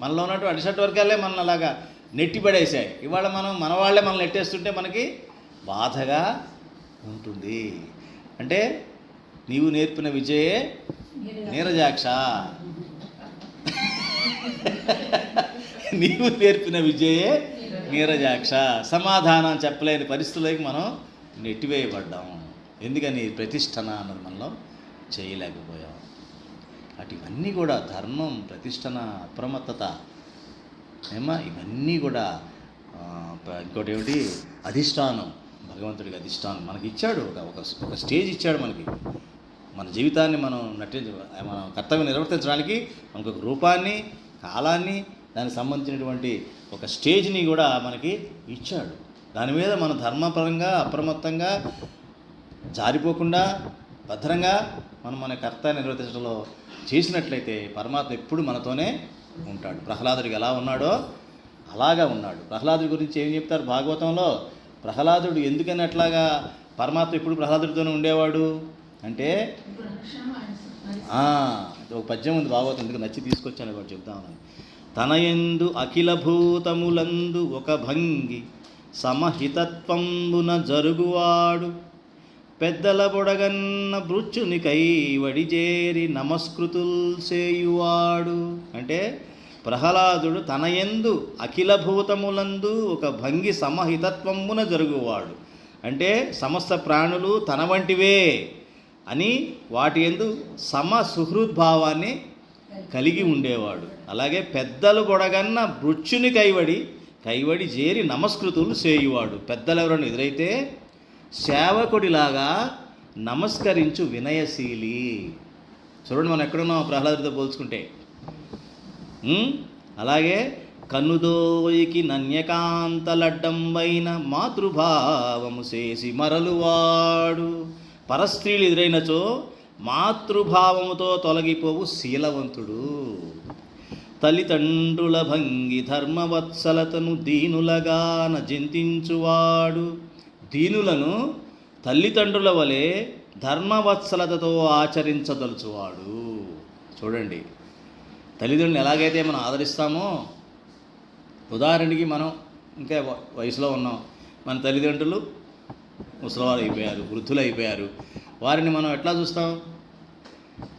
మనలో ఉన్నట్టు అడిషట్ వర్గాలే మనల్ని అలాగా నెట్టిపడేసాయి. ఇవాళ మన వాళ్ళే మనల్ని నెట్టేస్తుంటే మనకి బాధగా ఉంటుంది. అంటే నీవు నేర్పిన విజయే నీరజాక్ష, నీవు నేర్పిన విజయే నీరజాక్ష. సమాధానం చెప్పలేని పరిస్థితులకి మనం నెట్టివేయబడ్డాం. ఎందుకని? ప్రతిష్టన అన్నది మనలో చేయలేకపోయాం. ఇవన్నీ కూడా ధర్మం, ప్రతిష్టన, అప్రమత్తత, ఇవన్నీ కూడా. ఇంకోటి ఏమిటి? అధిష్టానం. భగవంతుడికి అధిష్టానం మనకి ఇచ్చాడు. ఒక స్టేజ్ ఇచ్చాడు మనకి. మన జీవితాన్ని మన కర్తవ్యం నిర్వర్తించడానికి మనకు ఒక రూపాన్ని, కాలాన్ని, దానికి సంబంధించినటువంటి ఒక స్టేజ్ని కూడా మనకి ఇచ్చాడు. దాని మీద మన ధర్మపరంగా అప్రమత్తంగా జారిపోకుండా భద్రంగా మన కర్తవ్యం నిర్వర్తించడంలో చేసినట్లయితే పరమాత్మ ఎప్పుడు మనతోనే ఉంటాడు. ప్రహ్లాదుడికి ఎలా ఉన్నాడో అలాగా ఉన్నాడు. ప్రహ్లాదుడి గురించి ఏం చెప్తారు భాగవతంలో? ప్రహ్లాదుడు ఎందుకని అట్లాగా పరమాత్మ ఎప్పుడు ప్రహ్లాదుడితోనే ఉండేవాడు అంటే, ఒక పద్యం ఉంది భాగవతం, ఎందుకు నచ్చి తీసుకొచ్చాను కూడా చెప్తామని. తనయందు అఖిల భూతములందు ఒక భంగి సమహితత్వంబున జరుగువాడు, పెద్దల బొడగన్న భృత్యునికై వడిజేరి నమస్కృతుల్ చేయువాడు. అంటే ప్రహ్లాదుడు తనయందు అఖిల భూతములందు ఒక భంగి సమహితత్వంబున జరుగువాడు. అంటే సమస్త ప్రాణులు తన వంటివే అని వాటి యందు సుహృద్భావాన్ని కలిగి ఉండేవాడు. అలాగే పెద్దలు బొడగన్న భృత్యుని కైవడి చేరి నమస్కృతులు చేయువాడు. పెద్దలు ఎవరైనా ఎదురైతే సేవకుడిలాగా నమస్కరించు వినయశీలి. చూడండి మనం ఎక్కడున్నాం ప్రహ్లాదుడితో పోల్చుకుంటే. అలాగే కన్నుదోయికి నన్యకాంతలడ్డంబైన మాతృభావము చేసి మరలువాడు. పరస్త్రీలు ఎదురైనచో మాతృభావముతో తొలగిపోవు శీలవంతుడు. తల్లిదండ్రుల భంగి ధర్మవత్సలతను దీనులగాన జింతించువాడు. దీనులను తల్లిదండ్రుల వలె ధర్మవత్సలతతో ఆచరించదలుచువాడు. చూడండి, తల్లిదండ్రులను ఎలాగైతే మనం ఆదరిస్తామో, ఉదాహరణకి మనం ఇంకా వయసులో ఉన్నాం, మన తల్లిదండ్రులు ముసలివారు అయిపోయారు, వృద్ధులు అయిపోయారు. వారిని మనం ఎట్లా చూస్తాం?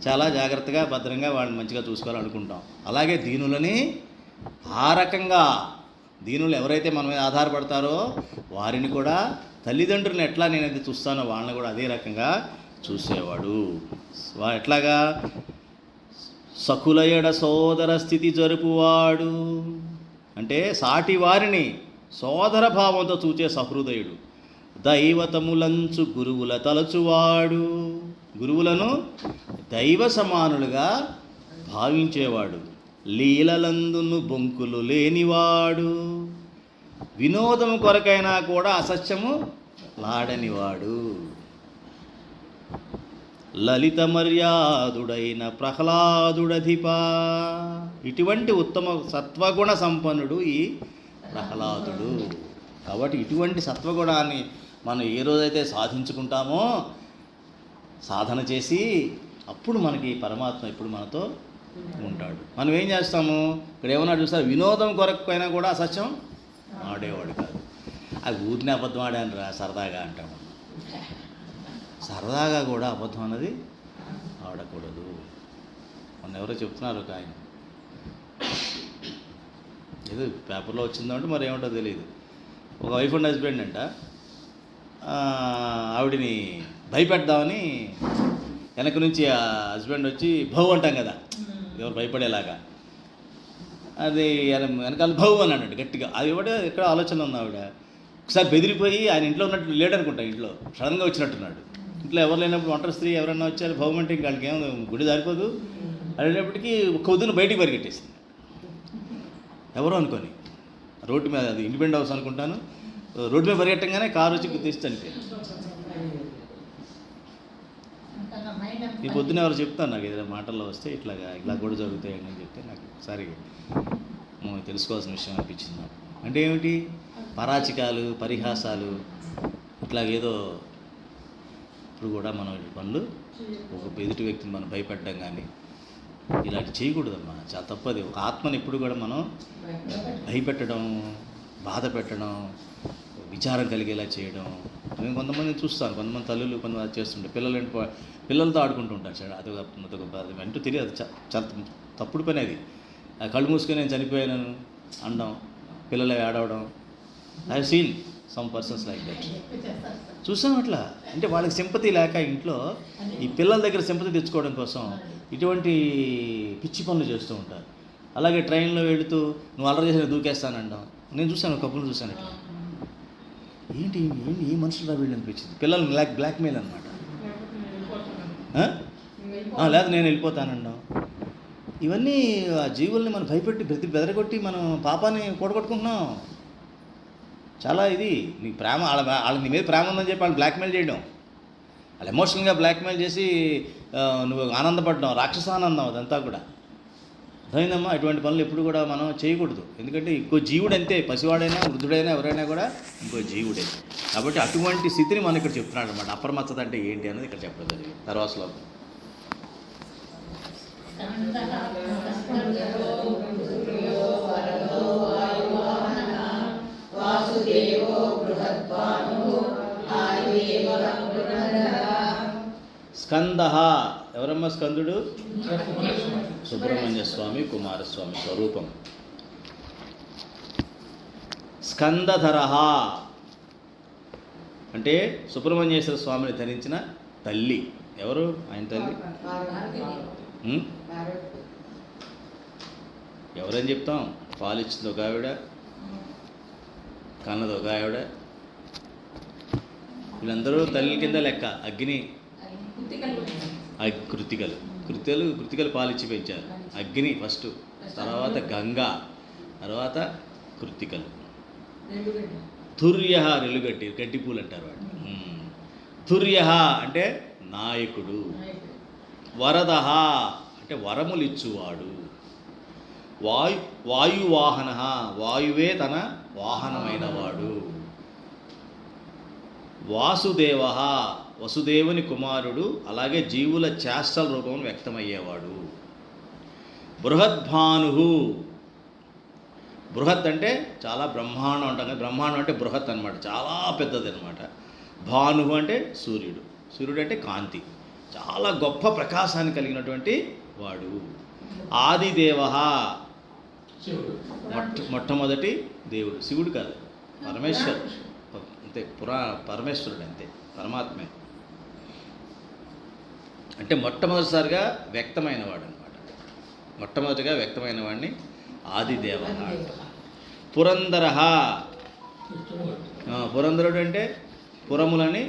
చాలా జాగ్రత్తగా భద్రంగా వాళ్ళని మంచిగా చూసుకోవాలనుకుంటాం. అలాగే దీనులని ఆ రకంగా, దీనులు ఎవరైతే మన మీద ఆధారపడతారో వారిని కూడా తల్లిదండ్రులను ఎట్లా నేనైతే చూస్తానో వాళ్ళని కూడా అదే రకంగా చూసేవాడు. ఎట్లాగా? సకులయడ సోదర స్థితి జరుపువాడు. అంటే సాటి వారిని సోదర భావంతో చూచే సహృదయుడు. దైవతములంచు గురువుల తలచువాడు. గురువులను దైవ సమానులుగా భావించేవాడు. లీలలందును బొంకులు లేనివాడు. వినోదము కొరకైనా కూడా అసత్యము లాడనివాడు. లలిత మర్యాదుడైన ప్రహ్లాదుడధిప. ఇటువంటి ఉత్తమ సత్వగుణ సంపన్నుడు ఈ ప్రహ్లాదుడు. కాబట్టి ఇటువంటి సత్వగుణాన్ని మనం ఏ రోజైతే సాధించుకుంటామో, సాధన చేసి, అప్పుడు మనకి పరమాత్మ ఇప్పుడు మనతో ఉంటాడు. మనం ఏం చేస్తాము? ఇక్కడ ఏమన్నా చూస్తారు, వినోదం కొరకైనా కూడా అసత్యం ఆడేవాడు కాదు. అది ఊరిని అబద్ధం ఆడాను రా సరదాగా అంటాడు. సరదాగా కూడా అబద్ధం అన్నది ఆడకూడదు. మొన్న ఎవరో చెప్తున్నారు ఒక ఆయన, ఏదో పేపర్లో వచ్చిందంటే మరి ఏమిటో తెలియదు. ఒక వైఫ్ అండ్ హస్బెండ్ అంట, ఆవిడిని భయపెడదామని వెనక నుంచి ఆ హస్బెండ్ వచ్చి భవ్ అంటాం కదా, ఎవరు భయపడేలాగా, అది వెనకాల భవ్ అని అన్నాడు గట్టిగా. అది కూడా ఎక్కడ ఆలోచన ఉంది ఆవిడ. ఒకసారి బెదిరిపోయి ఆయన ఇంట్లో ఉన్నట్టు లేడనుకుంటా, ఇంట్లో సడన్గా వచ్చినట్టున్నాడు. ఇంట్లో ఎవరు లేనప్పుడు ఒంటరి స్త్రీ ఎవరన్నా వచ్చారు భవం అంటే ఇంక వాళ్ళకి ఏమో గుడి దారిపోదు. అనేటప్పటికీ కొద్దున బయటికి పరిగెట్టేసింది ఎవరో అనుకొని. రోడ్డు మీద, అది ఇండిపెండెంట్ హౌస్ అనుకుంటాను, రోడ్డు మీద పరిగెట్టంగానే కారు వచ్చి గుర్తించి చనిపోయింది. ఈ పొద్దున ఎవరు చెప్తాను నాకు ఏదైనా మాటల్లో వస్తే ఇలా కూడా జరుగుతాయని చెప్తే నాకు ఒకసారి తెలుసుకోవాల్సిన విషయం అనిపించింది నాకు. అంటే ఏమిటి? పరాచికాలు, పరిహాసాలు, ఇట్లాగేదో ఇప్పుడు కూడా మనం పనులు, ఒక ఎదుటి వ్యక్తిని మనం భయపెట్టడం కానీ ఇలాంటి చేయకూడదమ్మా, చాలా తప్పది. ఒక ఆత్మని ఎప్పుడు కూడా మనం భయపెట్టడం, బాధ పెట్టడం, విచారం కలిగేలా చేయడం. నేను కొంతమందిని చూస్తాను, కొంతమంది తల్లులు కొంతమంది చేస్తుంటే పిల్లలతో ఆడుకుంటూ ఉంటారు. అదొక అంటూ తెలియదు, చాలా తప్పుడు పని అది. కళ్ళు మూసుకొని నేను చనిపోయాను అనడం, పిల్లలు ఏడవడం. I have seen some persons like that. చూసాం అట్లా. అంటే వాళ్ళకి సింపతి లేక ఇంట్లో ఈ పిల్లల దగ్గర సింపతి తెచ్చుకోవడం కోసం ఇటువంటి పిచ్చి పనులు చేస్తూ ఉంటారు. అలాగే ట్రైన్లో వెళుతూ నువ్వు అల్లరి చేసిన దూకేస్తానంటాం. నేను చూశాను, ఒక కప్పులు చూశాను ఇట్లా. ఏంటి ఈ మనుషులు వీళ్ళు అనిపించింది. పిల్లలు బ్లాక్మెయిల్ అనమాట. లేదు నేను వెళ్ళిపోతానంటాం. ఇవన్నీ ఆ జీవుల్ని మనం భయపెట్టి బెదరగొట్టి మనం పాపాన్ని కూడగొట్టుకుంటున్నాం. చాలా ఇది నీకు ప్రేమ, వాళ్ళ నీ మీద ప్రేమ ఉందని చెప్పి వాళ్ళు బ్లాక్మెయిల్ చేయడం, వాళ్ళు ఎమోషనల్గా బ్లాక్మెయిల్ చేసి నువ్వు ఆనందపడడం, రాక్షసానందం అదంతా కూడా. అర్థమైందమ్మా? ఇటువంటి పనులు ఎప్పుడు కూడా మనం చేయకూడదు. ఎందుకంటే ఇంకో జీవుడు అంతే, పసివాడైనా వృద్ధుడైనా ఎవరైనా కూడా ఇంకో జీవుడే. కాబట్టి అటువంటి స్థితిని మనం ఇక్కడ చెప్తున్నాడు అనమాట. అప్రమత్తత అంటే ఏంటి అనేది ఇక్కడ చెప్పడం జరిగింది. తర్వాత శ్లోకం. స్కంద. ఎవరమ్మా స్కందుడు? సుబ్రహ్మణ్య స్వామి కుమారస్వామి స్వరూపం. స్కందధర అంటే సుబ్రహ్మణ్యేశ్వర స్వామిని ధరించిన తల్లి. ఎవరు ఆయన తల్లి? ఎవరని చెప్తాం? పాలిచ్చింది ఒక ఆవిడ, కన్నది ఒక ఆవిడ. వీళ్ళందరూ తల్లి కింద లెక్క. అగ్ని కృతికలు కృతికలు పాలిచ్చి పెంచారు. అగ్ని ఫస్ట్, తర్వాత గంగా, తర్వాత కృతికలు. తుర్య రెలుగట్టి, గడ్డిపూలు అంటారు వాటి. తుర్య అంటే నాయకుడు. వరద అంటే వరములిచ్చువాడు. వాయువాహన, వాయువే తన వాహనమైన వాడు. వాసుదేవ, వసుదేవుని కుమారుడు, అలాగే జీవుల చేష్టల రూపం వ్యక్తమయ్యేవాడు. బృహద్భాను, బృహత్ అంటే చాలా బ్రహ్మాండం అంటాం కదా, బ్రహ్మాండం అంటే బృహత్ అనమాట, చాలా పెద్దది అనమాట. భాను అంటే సూర్యుడు, సూర్యుడు అంటే కాంతి, చాలా గొప్ప ప్రకాశాన్ని కలిగినటువంటి వాడు. ఆదిదేవ, మొట్టమొదటి దేవుడు. శివుడు కాదు, పరమేశ్వరుడు అంతే, పరమేశ్వరుడు అంతే, పరమాత్మే. అంటే మొట్టమొదటిసారిగా వ్యక్తమైన వాడు అనమాట. మొట్టమొదటిగా వ్యక్తమైన వాడిని ఆదిదేవ. పురందర, పురందరుడు అంటే పురములని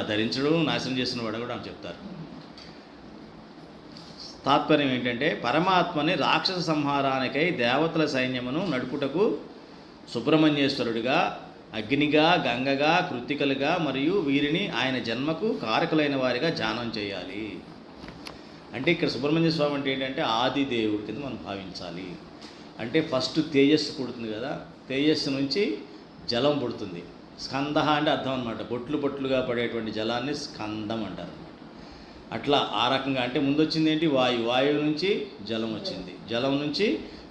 ధరించడం, నాశనం చేసిన వాడు కూడా చెప్తారు. తాత్పర్యం ఏంటంటే పరమాత్మని రాక్షస సంహారానికై దేవతల సైన్యమును నడుపుటకు సుబ్రహ్మణ్యేశ్వరుడిగా, అగ్నిగా, గంగగా, కృతికలుగా మరియు వీరిని ఆయన జన్మకు కారకులైన వారిగా ధ్యానం చేయాలి. అంటే ఇక్కడ సుబ్రహ్మణ్య స్వామి అంటే ఏంటంటే ఆది దేవుడి కింద మనం భావించాలి. అంటే ఫస్ట్ తేజస్సు పుడుతుంది కదా, తేజస్సు నుంచి జలం పుడుతుంది. స్కంద అంటే అర్థం అనమాట, బొట్లు బొట్లుగా పడేటువంటి జలాన్ని స్కందం అంటారు. అట్లా ఆ రకంగా అంటే ముందు వచ్చింది ఏంటి, వాయువు నుంచి జలం వచ్చింది, జలం నుంచి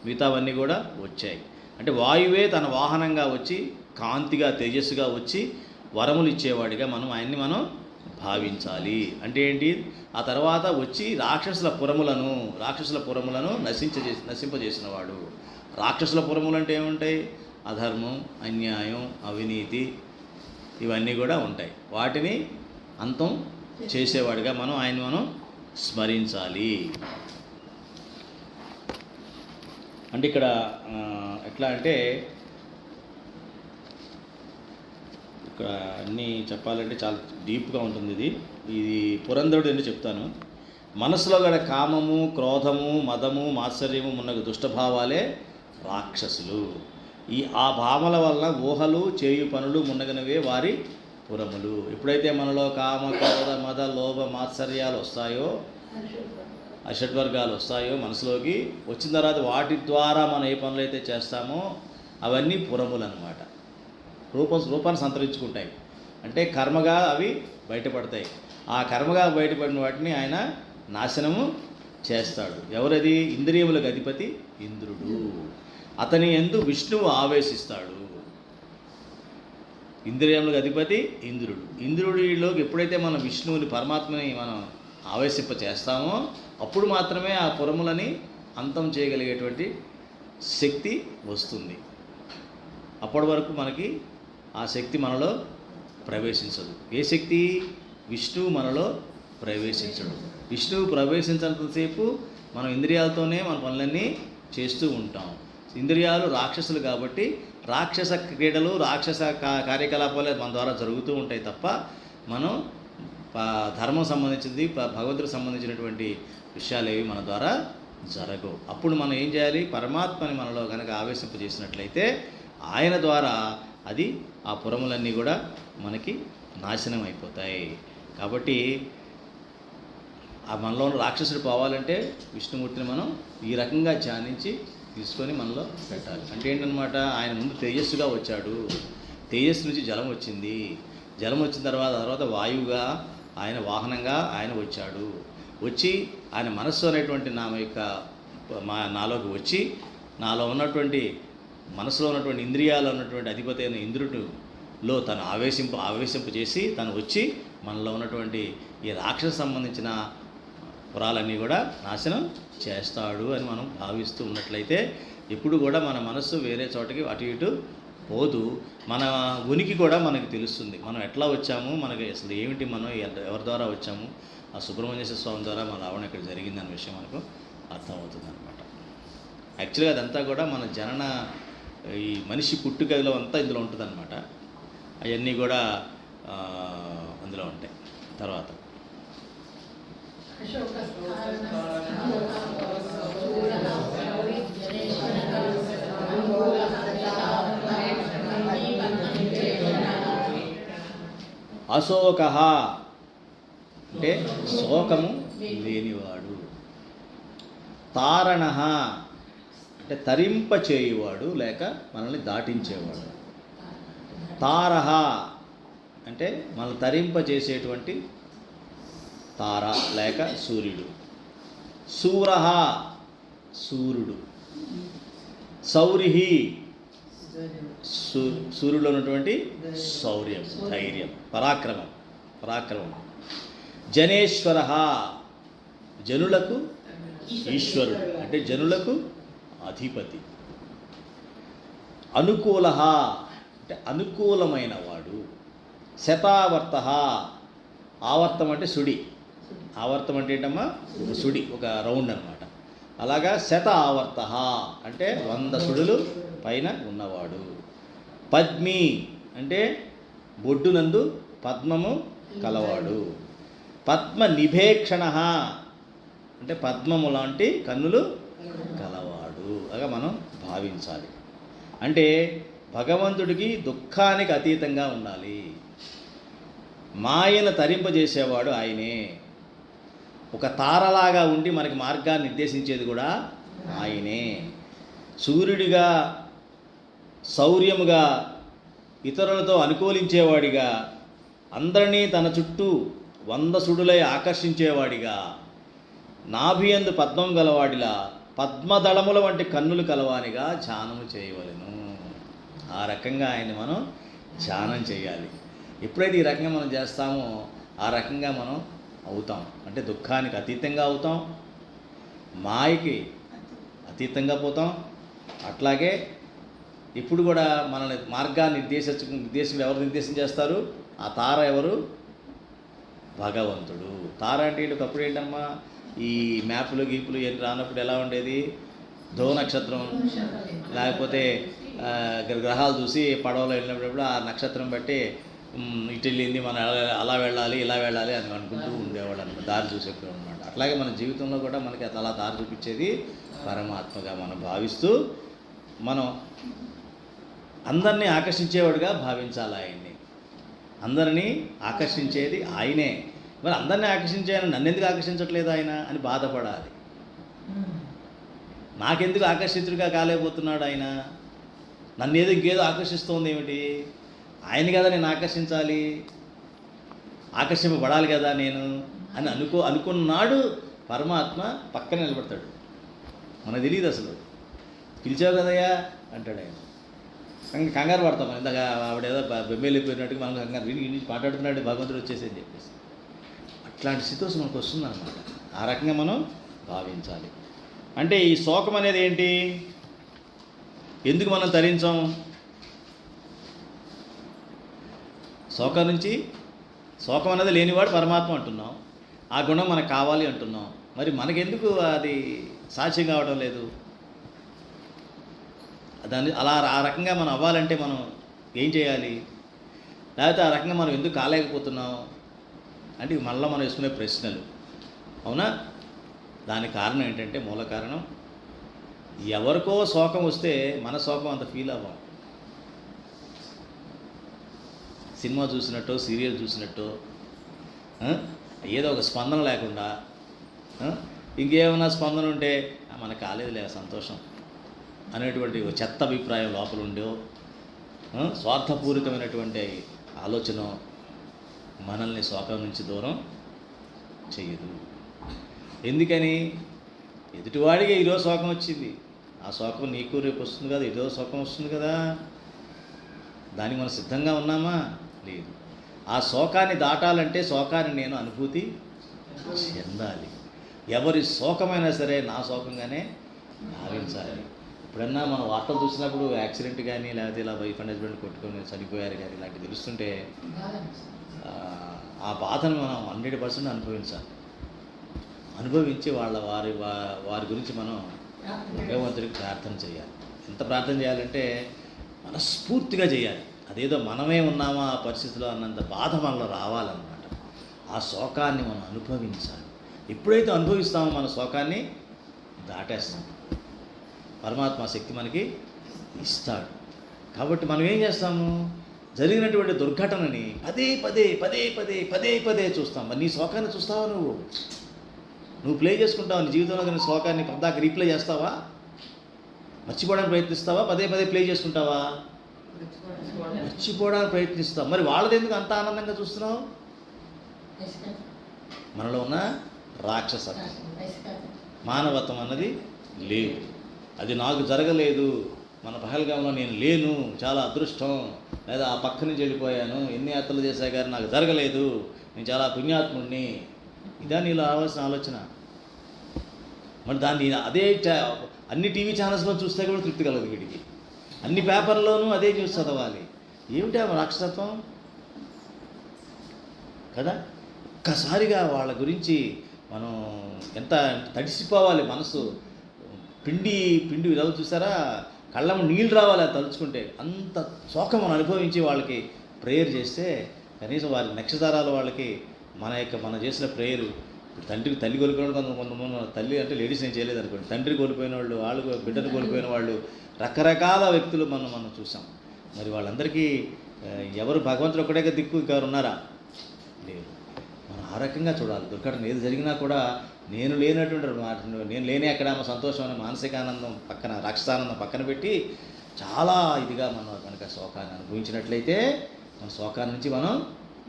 మిగతావన్నీ కూడా వచ్చాయి. అంటే వాయువే తన వాహనంగా వచ్చి కాంతిగా తేజస్సుగా వచ్చి వరములు ఇచ్చేవాడిగా ఆయన్ని మనం భావించాలి. అంటే ఏంటి, ఆ తర్వాత వచ్చి రాక్షసుల పురములను నశింపజేసినవాడు. రాక్షసుల పురములు అంటే ఏముంటాయి, అధర్మం, అన్యాయం, అవినీతి, ఇవన్నీ కూడా ఉంటాయి. వాటిని అంతం చేసేవాడిగా మనం స్మరించాలి. అంటే ఇక్కడ ఎట్లా అంటే ఇక్కడ అన్నీ చెప్పాలంటే చాలా డీప్గా ఉంటుంది ఇది పురంధరుడు అని చెప్తాను. మనసులో గల కామము, క్రోధము, మదము, మాత్సర్యము మున్నగు దుష్టభావాలే రాక్షసులు. ఆ భావన వలన ఊహలు, చేయు పనులు మున్నగనవే వారి పురములు. ఎప్పుడైతే మనలో కామ, క్రోధ, మద, లోభ, మాత్సర్యాలు వస్తాయో, అషడ్వర్గాలు వస్తాయో మనసులోకి, వచ్చిన తర్వాత వాటి ద్వారా మనం ఏ పనులు అయితే చేస్తామో అవన్నీ పురములు అన్నమాట. రూపాన్ని సంతరించుకుంటాయి. అంటే కర్మగా అవి బయటపడతాయి. ఆ కర్మగా బయటపడిన వాటిని ఆయన నాశనము చేస్తాడు. ఎవరది, ఇంద్రియములకు అధిపతి ఇంద్రుడు. అతని యందు విష్ణువు ఆవేశిస్తాడు. ఇంద్రియములకు అధిపతి ఇంద్రుడు. ఇంద్రుడిలోకి ఎప్పుడైతే మనం విష్ణువుని, పరమాత్మని మనం ఆవేశింప చేస్తామో అప్పుడు మాత్రమే ఆ పురములని అంతం చేయగలిగేటువంటి శక్తి వస్తుంది. అప్పటి వరకు మనకి ఆ శక్తి మనలో ప్రవేశించదు. ఏ శక్తి, విష్ణువు మనలో ప్రవేశించడు. విష్ణువు ప్రవేశించినంతసేపు మనం ఇంద్రియాలతోనే మన పనులన్నీ చేస్తూ ఉంటాం. ఇంద్రియాలు రాక్షసులు కాబట్టి రాక్షస క్రీడలు, రాక్షస కార్యకలాపాలు మన ద్వారా జరుగుతూ ఉంటాయి తప్ప మనం ధర్మం సంబంధించింది, భగవంతుడికి సంబంధించినటువంటి విషయాలు ఏవి మన ద్వారా జరగవు. అప్పుడు మనం ఏం చేయాలి, పరమాత్మని మనలో కనుక ఆవేశింపజేసినట్లయితే ఆయన ద్వారా అది ఆ పురములన్నీ కూడా మనకి నాశనం అయిపోతాయి. కాబట్టి ఆ మనలో ఉన్న రాక్షసుడు పోవాలంటే విష్ణుమూర్తిని మనం ఈ రకంగా ధ్యానించి తీసుకొని మనలో పెట్టాలి. అంటే ఏంటనమాట, ఆయన ముందు తేజస్సుగా వచ్చాడు, తేజస్సు నుంచి జలం వచ్చింది, జలం వచ్చిన తర్వాత వాయువుగా ఆయన వాహనంగా ఆయన వచ్చాడు. వచ్చి ఆయన మనస్సు అనేటువంటి నాలోకి వచ్చి నాలో ఉన్నటువంటి మనసులో ఉన్నటువంటి ఇంద్రియాలు ఉన్నటువంటి అధిపతి అయిన ఇంద్రుడిలో తను ఆవేశింపు చేసి తను వచ్చి మనలో ఉన్నటువంటి ఈ రాక్షస సంబంధించిన పురాలన్నీ కూడా నాశనం చేస్తాడు అని మనం భావిస్తూ ఉన్నట్లయితే ఎప్పుడు కూడా మన మనస్సు వేరే చోటకి అటు ఇటు పోదు. మన ఉనికి కూడా మనకి తెలుస్తుంది. మనం ఎట్లా వచ్చాము, మనకి అసలు ఏమిటి, మనం ఎవరి ద్వారా వచ్చాము, ఆ సుబ్రహ్మణ్యేశ్వర స్వామి ద్వారా మన రావడం ఇక్కడ జరిగిందనే విషయం మనకు అర్థమవుతుంది అనమాట. యాక్చువల్గా అదంతా కూడా మన ఈ మనిషి పుట్టుకలో అంతా ఇందులో ఉంటుంది అనమాట. అవన్నీ కూడా అందులో ఉంటాయి. తర్వాత అశోక అంటే శోకము లేనివాడు. తారణ అంటే తరింప చేయువాడు లేక మనల్ని దాటించేవాడు. తారహ అంటే మనల్ని తరింప చేసేటువంటి తార లేక సూర్యుడు. సూరహ సూర్యుడు. సౌరిహి సూర్యుడు ఉన్నటువంటి శౌర్యం, ధైర్యం, పరాక్రమం. జనేశ్వర జనులకు ఈశ్వరుడు అంటే జనులకు అధిపతి. అనుకూల అంటే అనుకూలమైన వాడు. శతావర్త ఆవర్తం అంటే సుడి. ఆవర్తం అంటే ఏంటమ్మా ఒక సుడి, ఒక రౌండ్ అనమాట. అలాగా శత ఆవర్త అంటే 100 సుడులు పైన ఉన్నవాడు. పద్మి అంటే బొడ్డునందు పద్మము కలవాడు. పద్మ నిభేక్షణ అంటే పద్మము లాంటి కన్నులు కలవాడు అలా మనం భావించాలి. అంటే భగవంతుడికి దుఃఖానికి అతీతంగా ఉండాలి. మాయను తరింపజేసేవాడు ఆయనే. ఒక తారలాగా ఉండి మనకి మార్గాన్ని నిర్దేశించేది కూడా ఆయనే. సూర్యుడిగా శౌర్యముగా ఇతరులతో అనుకూలించేవాడిగా అందరినీ తన చుట్టూ 100 సుడులై ఆకర్షించేవాడిగా నాభియందు పద్మం గలవాడిలా పద్మదళముల వంటి కన్నులు కలవానిగా ధ్యానము చేయవలెను. ఆ రకంగా ఆయన్ని మనం ధ్యానం చేయాలి. ఎప్పుడైతే ఈ రకంగా మనం చేస్తామో ఆ రకంగా మనం అవుతాం. అంటే దుఃఖానికి అతీతంగా అవుతాం, మాయకి అతీతంగా పోతాం. అట్లాగే ఇప్పుడు కూడా మనల్ని మార్గాన్ని నిర్దేశకులు ఎవరు నిర్దేశం చేస్తారు? ఆ తార ఎవరు? భగవంతుడు. తార అంటే ఒకప్పుడు ఏంటమ్మా ఈ మ్యాప్లు గీపులు ఎన్ని రానప్పుడు ఎలా ఉండేది? ధ్రువ నక్షత్రం లేకపోతే గ్రహాలు చూసి పడవలో వెళ్ళినప్పుడు ఆ నక్షత్రం బట్టి ఇటు వెళ్ళింది మనం అలా వెళ్ళాలి ఇలా వెళ్ళాలి అని అనుకుంటూ ఉండేవాళ్ళు అనమాట, దారి చూసేప్పుడు అనమాట. అట్లాగే మన జీవితంలో కూడా మనకి అలా దారి చూపించేది పరమాత్మగా మనం భావిస్తూ మనం అందరినీ ఆకర్షించేవాడుగా భావించాలి ఆయన్ని. అందరినీ ఆకర్షించేది ఆయనే. మరి అందరినీ ఆకర్షించాయని నన్ను ఎందుకు ఆకర్షించట్లేదు ఆయన అని బాధపడాలి. నాకెందుకు ఆకర్షితుడిగా కాలేకపోతున్నాడు ఆయన? నన్ను ఏదో ఇంకేదో ఆకర్షిస్తోంది ఏమిటి? ఆయన కదా నేను ఆకర్షించాలి, ఆకర్షింపబడాలి కదా నేను అని అనుకున్నాడు పరమాత్మ పక్కన నిలబడతాడు. మనకు తెలియదు అసలు. పిలిచావు కదయ్యా అంటాడు ఆయన. కంగారు పడతాం మనం. ఇందాక ఆవిడేదో బెమ్మేళ్ళిపోయినట్టుగా మనం కంగారు వీడికి మాట్లాడుతున్నాడు భగవంతుడు వచ్చేసి అని చెప్పేసి అట్లాంటి సిచ్యువేషన్ మనకు వస్తుందన్నమాట. ఆ రకంగా మనం భావించాలి. అంటే ఈ శోకం అనేది ఏంటి? ఎందుకు మనం తరించాం? శోకం నుంచి శోకం అనేది లేనివాడు పరమాత్మ అంటున్నాం. ఆ గుణం మనకు కావాలి అంటున్నాం. మరి మనకెందుకు అది సాధ్యం కావడం లేదు? దాన్ని అలా ఆ రకంగా మనం అవ్వాలంటే మనం ఏం చేయాలి? లేకపోతే ఆ రకంగా మనం ఎందుకు కాలేకపోతున్నాం అంటే మళ్ళీ మనం వేసుకునే ప్రశ్నలు. అవునా? దానికి కారణం ఏంటంటే మూల కారణం ఎవరికో శోకం వస్తే మన శోకం అంత ఫీల్ అవ్వం. సినిమా చూసినట్టు సీరియల్ చూసినట్టు ఏదో ఒక స్పందన లేకుండా ఇంకేమైనా స్పందన ఉంటే మనకు కాలేదులే సంతోషం అనేటువంటి ఒక చెత్త అభిప్రాయం లోపల ఉండో స్వార్థపూరితమైనటువంటి ఆలోచన మనల్ని శోకం నుంచి దూరం చేయదు. ఎందుకని? ఎదుటివాడికి ఈరోజు శోకం వచ్చింది, ఆ శోకం నీకు రేపు వస్తుంది కదా, ఏదో శోకం వస్తుంది కదా. దానికి మనం సిద్ధంగా ఉన్నామా? లేదు. ఆ శోకాన్ని దాటాలంటే శోకాన్ని నేను అనుభూతి చెందాలి. ఎవరి శోకమైనా సరే నా శోకంగానే భావించాలి. ఎప్పుడన్నా మనం వార్తలు చూసినప్పుడు యాక్సిడెంట్ కానీ లేకపోతే ఇలా వైఫ్ అండ్ హస్బెండ్ కొట్టుకొని చనిపోయారు కానీ ఇలాంటివి తెలుస్తుంటే ఆ బాధను మనం 100% అనుభవించాలి. అనుభవించి వారి గురించి మనం భగవంతుడికి ప్రార్థన చేయాలి. ఎంత ప్రార్థన చేయాలంటే మనస్ఫూర్తిగా చేయాలి. అదేదో మనమే ఉన్నామా ఆ పరిస్థితిలో అన్నంత బాధ మనలో రావాలన్నమాట. ఆ శోకాన్ని మనం అనుభవించాలి. ఎప్పుడైతే అనుభవిస్తామో మన శోకాన్ని దాటేస్తాం, పరమాత్మ శక్తి మనకి ఇస్తాడు. కాబట్టి మనం ఏం చేస్తాము, జరిగినటువంటి దుర్ఘటనని పదే పదే పదే పదే పదే పదే చూస్తాం. మరి నీ శోకాన్ని చూస్తావా? నువ్వు ప్లే చేసుకుంటావా? నీ జీవితంలో కానీ శోకాన్ని పద్దాక రీప్లే చేస్తావా? మర్చిపోవడానికి ప్రయత్నిస్తావా? పదే పదే ప్లే చేసుకుంటావా? మర్చిపోవడానికి ప్రయత్నిస్తావు. మరి వాళ్ళది ఎందుకు అంత ఆనందంగా చూస్తున్నావు? మనలో ఉన్న రాక్షసత్వం, మానవత్వం అన్నది లేదు. అది నాకు జరగలేదు, మన పహల్గాంలో నేను లేను, చాలా అదృష్టం, లేదా ఆ పక్క నుంచి వెళ్ళిపోయాను, ఎన్ని యాత్రలు చేశా కానీ నాకు జరగలేదు, నేను చాలా పుణ్యాత్ముడిని. ఇదా నీలో రావాల్సిన ఆలోచన? మరి దాన్ని అదే అన్ని టీవీ ఛానల్స్లో చూస్తే కూడా తృప్తి కలదు వీడికి. అన్ని పేపర్లోనూ అదే న్యూస్ చదవాలి. ఏమిటా రాక్షసత్వం కదా? ఒక్కసారిగా వాళ్ళ గురించి మనం ఎంత తడిసిపోవాలి, మనసు పిండి ఇలా చూసారా, కళ్ళము నీళ్ళు రావాలి అది తలుచుకుంటే. అంత శోకం మనం అనుభవించి వాళ్ళకి ప్రేయర్ చేస్తే కనీసం వారి నక్షత్రాలు వాళ్ళకి మనం చేసిన ప్రేయరు. తండ్రికి తల్లి కోల్పోయిన కొంతమంది, తల్లి అంటే లేడీస్ నేను చేయలేదు అనుకోండి, తండ్రి కోల్పోయిన వాళ్ళు, వాళ్ళు బిడ్డను కోల్పోయిన వాళ్ళు, రకరకాల వ్యక్తులు మనం చూసాం. మరి వాళ్ళందరికీ ఎవరు భగవంతుడు ఒక్కడే దిక్కు, ఇంకెవరు ఉన్నారా? లేదు. మనం ఆ రకంగా చూడాలి. దుర్ఘటన ఏది జరిగినా కూడా నేను లేనే అక్కడ సంతోషం అనే మానసిక ఆనందం పక్కన, రాక్షసానందం పక్కన పెట్టి చాలా ఇదిగా మనం కనుక శోకాన్ని అనుభవించినట్లయితే మన శోకాన్ని నుంచి మనం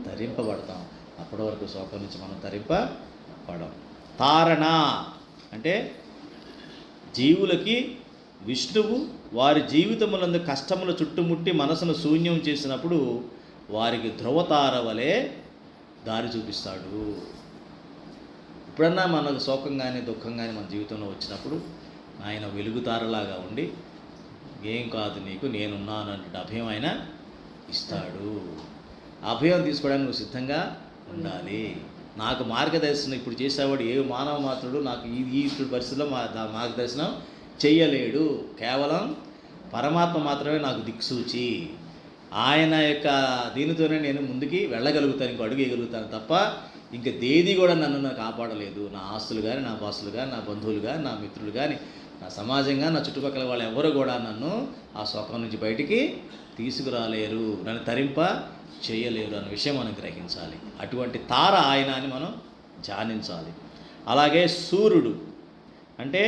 తరింపబడతాం. అప్పటి వరకు శోకం నుంచి మనం తరింపబడం. తారణ అంటే జీవులకి విష్ణువు వారి జీవితములందు కష్టముల చుట్టుముట్టి మనసును శూన్యం చేసినప్పుడు వారికి ధ్రువతార వలె దారి చూపిస్తాడు. ఎప్పుడన్నా మనకు శోకం కానీ దుఃఖం కానీ మన జీవితంలో వచ్చినప్పుడు ఆయన వెలుగుతారలాగా ఉండి ఏం కాదు నీకు, నేనున్నాను అంటే అభయం ఆయన ఇస్తాడు. అభయం తీసుకోవడానికి నువ్వు సిద్ధంగా ఉండాలి. నాకు మార్గదర్శనం ఇప్పుడు చేసేవాడు ఏ మానవ మాత్రుడు నాకు ఈ పరిస్థితిలో మార్గదర్శనం చెయ్యలేడు. కేవలం పరమాత్మ మాత్రమే నాకు దిక్సూచి. ఆయన యొక్క దీనితోనే నేను ముందుకి వెళ్ళగలుగుతాను, ఇంకో అడుగు వేయగలుగుతాను తప్ప ఇంక దేది కూడా నన్ను కాపాడలేదు. నా ఆస్తులు కానీ, నా బాసులు కానీ, నా బంధువులు కానీ, నా మిత్రులు కానీ, నా సమాజంగా, నా చుట్టుపక్కల వాళ్ళు ఎవరు కూడా నన్ను ఆ శోకం నుంచి బయటికి తీసుకురాలేరు, నన్ను తరింప చేయలేరు అన్న విషయం మనం గ్రహించాలి. అటువంటి తార ఆయన అని మనం ధ్యానించాలి. అలాగే సూర్యుడు అంటే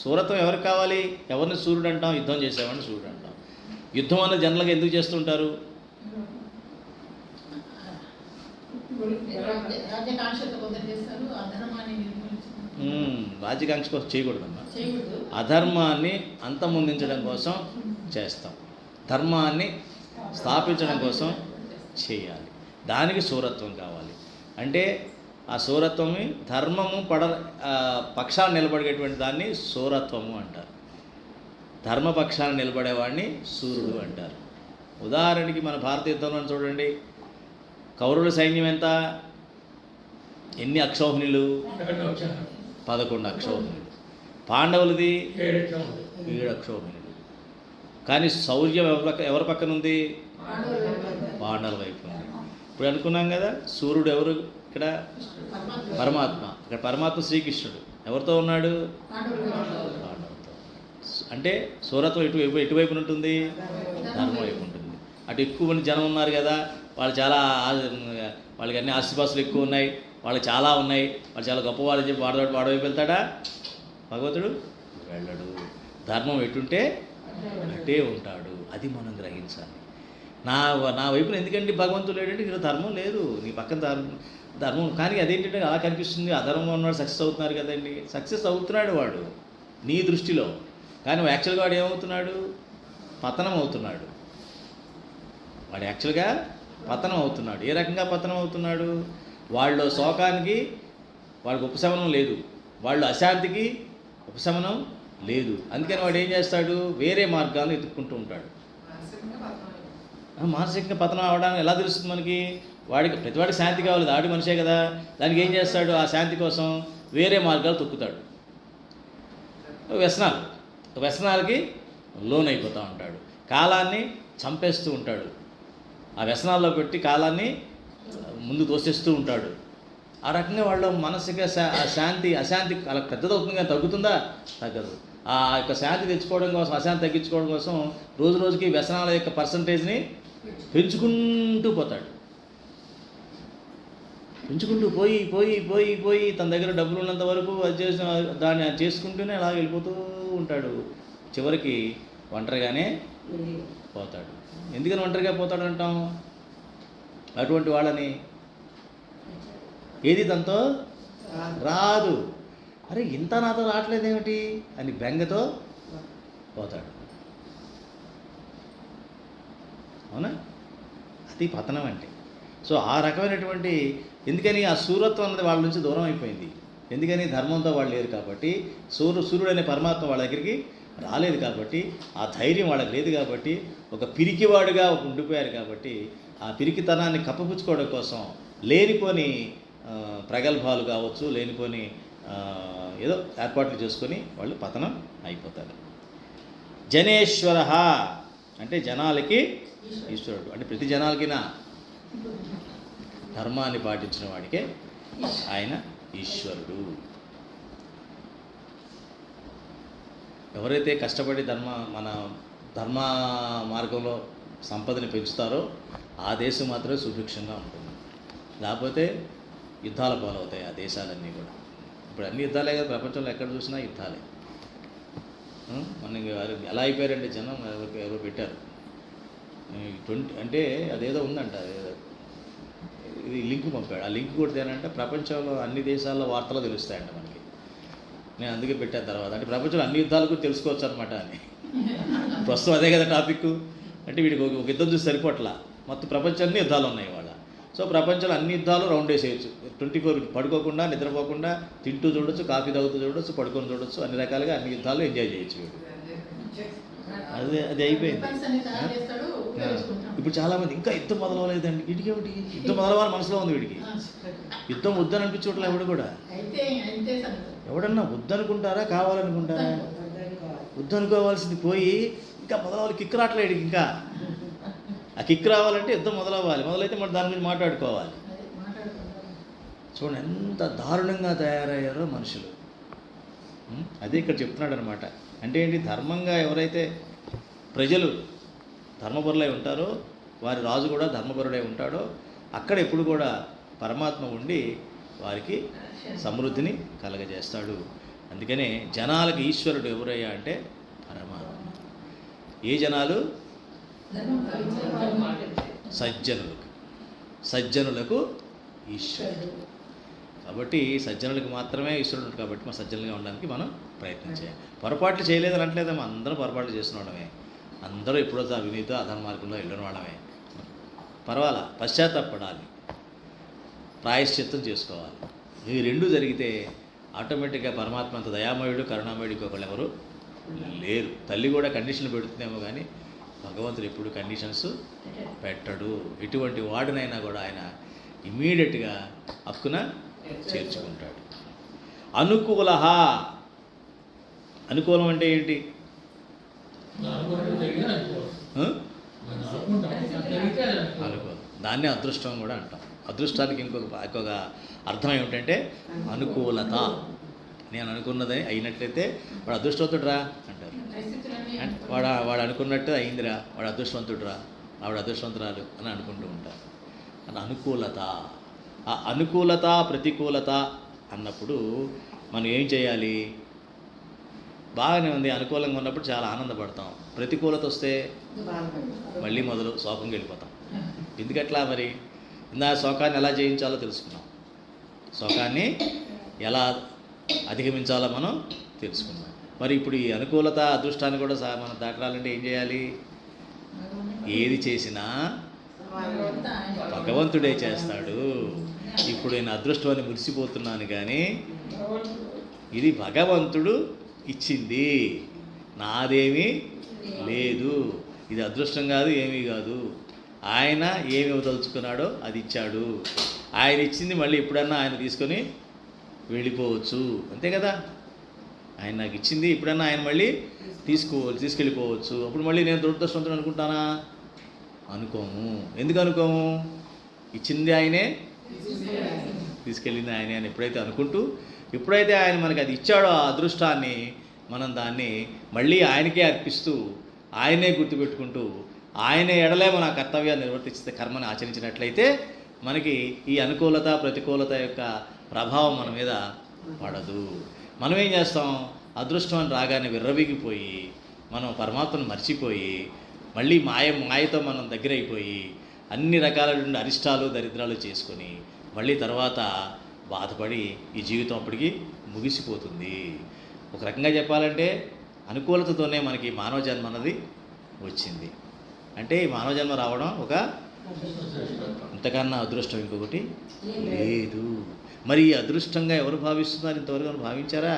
సూరత్వం ఎవరికి కావాలి? ఎవరిని సూర్యుడు అంటాం? యుద్ధం చేసేవాడిని సూర్యుడు అంటాం. యుద్ధం అనేది జనరల్గా ఎందుకు చేస్తుంటారు? రాజ్యకాంక్ష కోసం చేయకూడదమ్మా. అధర్మాన్ని అంతమొందించడం కోసం చేస్తాం, ధర్మాన్ని స్థాపించడం కోసం చేయాలి. దానికి సూరత్వం కావాలి. అంటే ఆ సూరత్వము ధర్మము పక్షాన్ని నిలబడేటువంటి దాన్ని సూరత్వము అంటారు. ధర్మపక్షాన్ని నిలబడేవాడిని సూర్యుడు అంటారు. ఉదాహరణకి మన భారత యుద్ధంలో చూడండి, కౌరవుల సైన్యం ఎంత? ఎన్ని అక్షౌహిణులు? 11 అక్షౌహిణులు. పాండవులది 7 అక్షౌహిణులు. కానీ శౌర్యం ఎవరి పక్కన ఉంది? పాండవుల వైపు ఉంది. ఇప్పుడు అనుకున్నాం కదా, సూర్యుడు ఎవరు? ఇక్కడ పరమాత్మ. ఇక్కడ పరమాత్మ శ్రీకృష్ణుడు ఎవరితో ఉన్నాడు? పాండవులతో. అంటే సూరత్వం ఎటువైపున ఉంటుంది? ధర్మం వైపు ఉంటుంది. అటు ఎక్కువ మంది జనం ఉన్నారు కదా, వాళ్ళకి అన్ని ఆస్తిపాస్తులు ఎక్కువ ఉన్నాయి, వాళ్ళకి చాలా ఉన్నాయి, వాళ్ళు చాలా గొప్పవాళ్ళు చెప్పి వాడవైపు వెళ్తాడా? భగవంతుడు వెళ్ళడు. ధర్మం ఎటుంటే అట్టే ఉంటాడు. అది మనం గ్రహించాలి. నా వైపున ఎందుకంటే భగవంతుడు లేడంటే ఇక్కడ ధర్మం లేదు, నీ పక్కన ధర్మం. కానీ అదేంటంటే అలా కనిపిస్తుంది, అధర్మం ఉన్నవాడు సక్సెస్ అవుతున్నారు కదండి. సక్సెస్ అవుతున్నాడు వాడు నీ దృష్టిలో, కానీ యాక్చువల్గా వాడు ఏమవుతున్నాడు? పతనం అవుతున్నాడు. వాడు యాక్చువల్గా పతనం అవుతున్నాడు. ఏ రకంగా పతనం అవుతున్నాడు? వాళ్ళ శోకానికి వాడికి ఉపశమనం లేదు, వాళ్ళు అశాంతికి ఉపశమనం లేదు. అందుకని వాడు ఏం చేస్తాడు? వేరే మార్గాలను ఎత్తుక్కుంటూ ఉంటాడు. మానసికంగా పతనం అవడానికి ఎలా తెలుస్తుంది మనకి? ప్రతివాడికి శాంతి కావాలి, ఆడి మనిషే కదా. దానికి ఏం చేస్తాడు? ఆ శాంతి కోసం వేరే మార్గాలు తొక్కుతాడు. వ్యసనాలకి లోనైపోతూ ఉంటాడు, కాలాన్ని చంపేస్తూ ఉంటాడు. ఆ వ్యసనాల్లో పెట్టి కాలాన్ని ముందు తోసేస్తూ ఉంటాడు. ఆ రకంగా వాళ్ళ మానసిక అశాంతి అలా పెద్దదవుతుంది కానీ తగ్గుతుందా? తగ్గదు. ఆ యొక్క శాంతి తెచ్చుకోవడం కోసం, అశాంతి తగ్గించుకోవడం కోసం రోజు రోజుకి వ్యసనాల యొక్క పర్సంటేజ్ని పెంచుకుంటూ పోతాడు. పెంచుకుంటూ పోయి పోయి పోయి పోయి తన దగ్గర డబ్బులు ఉన్నంత వరకు అది చేసిన దాన్ని చేసుకుంటూనే అలా వెళ్ళిపోతూ ఉంటాడు. చివరికి ఒంటరిగానే పోతాడు. ఎందుకని ఒంటరిగా పోతాడు అంటాం? అటువంటి వాళ్ళని ఏది తనతో రాదు, అరే ఇంత నాతో రావట్లేదేమిటి అని బెంగతో పోతాడు. అవునా? అది పతనం అంటే. సో ఆ రకమైనటువంటి, ఎందుకని ఆ సూరత్వం అన్నది వాళ్ళ నుంచి దూరం అయిపోయింది. ఎందుకని? ధర్మంతో వాళ్ళు లేరు కాబట్టి, సూర్యుడు అనే పరమాత్మ వాళ్ళ దగ్గరికి రాలేదు కాబట్టి, ఆ ధైర్యం వాళ్ళకి లేదు కాబట్టి, ఒక పిరికివాడుగా ఉండిపోయారు కాబట్టి, ఆ పిరికితనాన్ని కప్పపుచ్చుకోవడం కోసం లేనిపోని ప్రగల్భాలు కావచ్చు, లేనిపోని ఏదో ఏర్పాట్లు చేసుకొని వాళ్ళు పతనం అయిపోతారు. జనేశ్వర అంటే జనాలకి ఈశ్వరుడు, అంటే ప్రతి జనాలకినా ధర్మాన్ని పాటించిన వాడికే ఆయన ఈశ్వరుడు. ఎవరైతే కష్టపడి మన ధర్మ మార్గంలో సంపదని పెంచుతారో ఆ దేశం మాత్రమే సుభిక్షంగా ఉంటుంది. లేకపోతే యుద్ధాల పాలవుతాయి ఆ దేశాలన్నీ కూడా. ఇప్పుడు అన్ని యుద్ధాలే కదా, ప్రపంచంలో ఎక్కడ చూసినా యుద్ధాలే. మన ఎలా అయిపోయారంటే జనం ఎవరో పెట్టారు 20 అంటే అదేదో ఉందంట, ఇది లింక్ పంపాడు. ఆ లింక్ కొడితే ఏంటంటే ప్రపంచంలో అన్ని దేశాల్లో వార్తలు తెలుస్తాయంట మనకి. నేను అందుకే పెట్టాను తర్వాత, అంటే ప్రపంచంలో అన్ని యుద్ధాలు కూడా తెలుసుకోవచ్చు అనమాట అని. ప్రస్తుతం అదే కదా టాపిక్. అంటే వీడికి ఒక యుద్ధం చూసి సరిపోట్లా, మొత్తం ప్రపంచాన్ని యుద్ధాలు ఉన్నాయి ఇవాళ. సో ప్రపంచంలో అన్ని యుద్ధాలు రౌండ్ వేసేయచ్చు. 24 పడుకోకుండా, నిద్రపోకుండా, తింటూ చూడొచ్చు, కాఫీ తాగుతూ చూడొచ్చు, పడుకొని చూడొచ్చు, అన్ని రకాలుగా అన్ని యుద్ధాలు ఎంజాయ్ చేయొచ్చు వీడు. అది అయిపోయింది. ఇప్పుడు చాలామంది ఇంకా యుద్ధం మొదలవలేదండి, వీడికి ఏమిటి యుద్ధం మొదలవాలి మనసులో ఉంది వీడికి. యుద్ధం వద్దని అనిపించట్లే ఎవడు కూడా. ఎవడన్నా వద్దనుకుంటారా కావాలనుకుంటారా? వద్దనుకోవాల్సింది పోయి ఇంకా మొదలవాలి, కిక్ రావట్లేదు వీడికి. ఇంకా ఆ కిక్ రావాలంటే యుద్ధం మొదలవ్వాలి, మొదలైతే మరి దాని గురించి మాట్లాడుకోవాలి. చూడండి ఎంత దారుణంగా తయారయ్యారో మనుషులు. అదే ఇక్కడ చెప్తున్నాడు అనమాట. అంటే ఏంటి? ధర్మంగా ఎవరైతే ప్రజలు ధర్మపరులై ఉంటారో, వారి రాజు కూడా ధర్మపరుడై ఉంటాడో, అక్కడ ఎప్పుడు కూడా పరమాత్మ ఉండి వారికి సమృద్ధిని కలగజేస్తాడు. అందుకనే జనాలకు ఈశ్వరుడు ఎవరయ్యా అంటే పరమాత్మ. ఏ జనాలు? సజ్జనులకు ఈశ్వరుడు. కాబట్టి సజ్జనులకు మాత్రమే ఈశ్వరుడు. కాబట్టి మన సజ్జనులుగా ఉండడానికి మనం ప్రయత్నం చేయాలి. పొరపాట్లు చేయలేదని అంటలేదమ్మా, అందరం పొరపాట్లు చేస్తున్నాడమే. అందరూ ఎప్పుడో అవినీతితో అధర్మార్గంలో వెళ్ళిన వాళ్ళమే. పర్వాలా, పశ్చాత్తాపడాలి, ప్రాయశ్చిత్తం చేసుకోవాలి. ఇవి రెండు జరిగితే ఆటోమేటిక్గా పరమాత్మ అంత దయామయుడు, కరుణామయుడు ఇంకొకళ్ళు ఎవరు లేరు. తల్లి కూడా కండిషన్లు పెడుతుందేమో కానీ భగవంతుడు ఎప్పుడు కండిషన్స్ పెట్టడు. ఎటువంటి వాడినైనా కూడా ఆయన ఇమ్మీడియట్గా హక్కున చేర్చుకుంటాడు. అనుకూల. అనుకూలం అంటే ఏంటి? అనుకూలం. దాన్నే అదృష్టం కూడా అంటాం. అదృష్టానికి ఇంకొక అర్థం ఏమిటంటే అనుకూలత. నేను అనుకున్నది అయినట్లయితే వాడు అదృష్టవంతుడురా అంటారు. వాడు అనుకున్నట్టు అయిందిరా, వాడు అదృష్టవంతుడురా, ఆవిడ అదృష్టవంతురాలు అని అనుకుంటూ ఉంటారు. అది అనుకూలత. ఆ అనుకూలత ప్రతికూలత అన్నప్పుడు మనం ఏం చేయాలి? బాగానే ఉంది, అనుకూలంగా ఉన్నప్పుడు చాలా ఆనందపడతాం. ప్రతికూలత వస్తే మళ్ళీ మొదలు శోకంగా వెళ్ళిపోతాం. ఎందుకట్లా? మరి ఇందా శోకాన్ని ఎలా జయించాలో తెలుసుకున్నాం, శోకాన్ని ఎలా అధిగమించాలో మనం తెలుసుకున్నాం. మరి ఇప్పుడు ఈ అనుకూలత అదృష్టాన్ని కూడా మనం దాటాలంటే ఏం చేయాలి? ఏది చేసినా భగవంతుడే చేస్తాడు. ఇప్పుడు నేను అదృష్టం అని మురిసిపోతున్నాను కానీ ఇది భగవంతుడు ఇచ్చింది, నాదేమీ లేదు. ఇది అదృష్టం కాదు, ఏమీ కాదు. ఆయన ఏమి ఇవ్వదలుచుకున్నాడో అది ఇచ్చాడు. ఆయన ఇచ్చింది మళ్ళీ ఎప్పుడన్నా ఆయన తీసుకొని వెళ్ళిపోవచ్చు, అంతే కదా. ఆయన నాకు ఇచ్చింది, ఎప్పుడన్నా ఆయన మళ్ళీ తీసుకెళ్ళిపోవచ్చు. అప్పుడు మళ్ళీ నేను దురదృష్టవంతుడు అనుకుంటానా? అనుకోము. ఎందుకు అనుకోము? ఇచ్చింది ఆయనే, తీసుకెళ్ళింది ఆయనే అని ఎప్పుడైతే అనుకుంటూ, ఎప్పుడైతే ఆయన మనకి అది ఇచ్చాడో ఆ అదృష్టాన్ని, మనం దాన్ని మళ్ళీ ఆయనకే అర్పిస్తూ, ఆయనే గుర్తుపెట్టుకుంటూ, ఆయన ఎడలే మన కర్తవ్యాన్ని నిర్వర్తిస్తే, కర్మని ఆచరించినట్లయితే మనకి ఈ అనుకూలత ప్రతికూలత యొక్క ప్రభావం మన మీద పడదు. మనం ఏం చేస్తాం? అదృష్టం అని రాగానే విర్రవీగిపోయి, మనం పరమాత్మను మర్చిపోయి, మళ్ళీ మాయతో మనం దగ్గరైపోయి, అన్ని రకాలైన అరిష్టాలు దరిద్రాలు చేసుకొని మళ్ళీ తర్వాత బాధపడి ఈ జీవితం అప్పటికి ముగిసిపోతుంది. ఒక రకంగా చెప్పాలంటే అనుకూలతతోనే మనకి మానవ జన్మ అన్నది వచ్చింది. అంటే ఈ మానవ జన్మ రావడం ఒక ఇంతకన్నా అదృష్టం ఇంకొకటి లేదు. మరి ఈ అదృష్టంగా ఎవరు భావిస్తున్నారు? ఇంతవరకు ఎవరు భావించారా?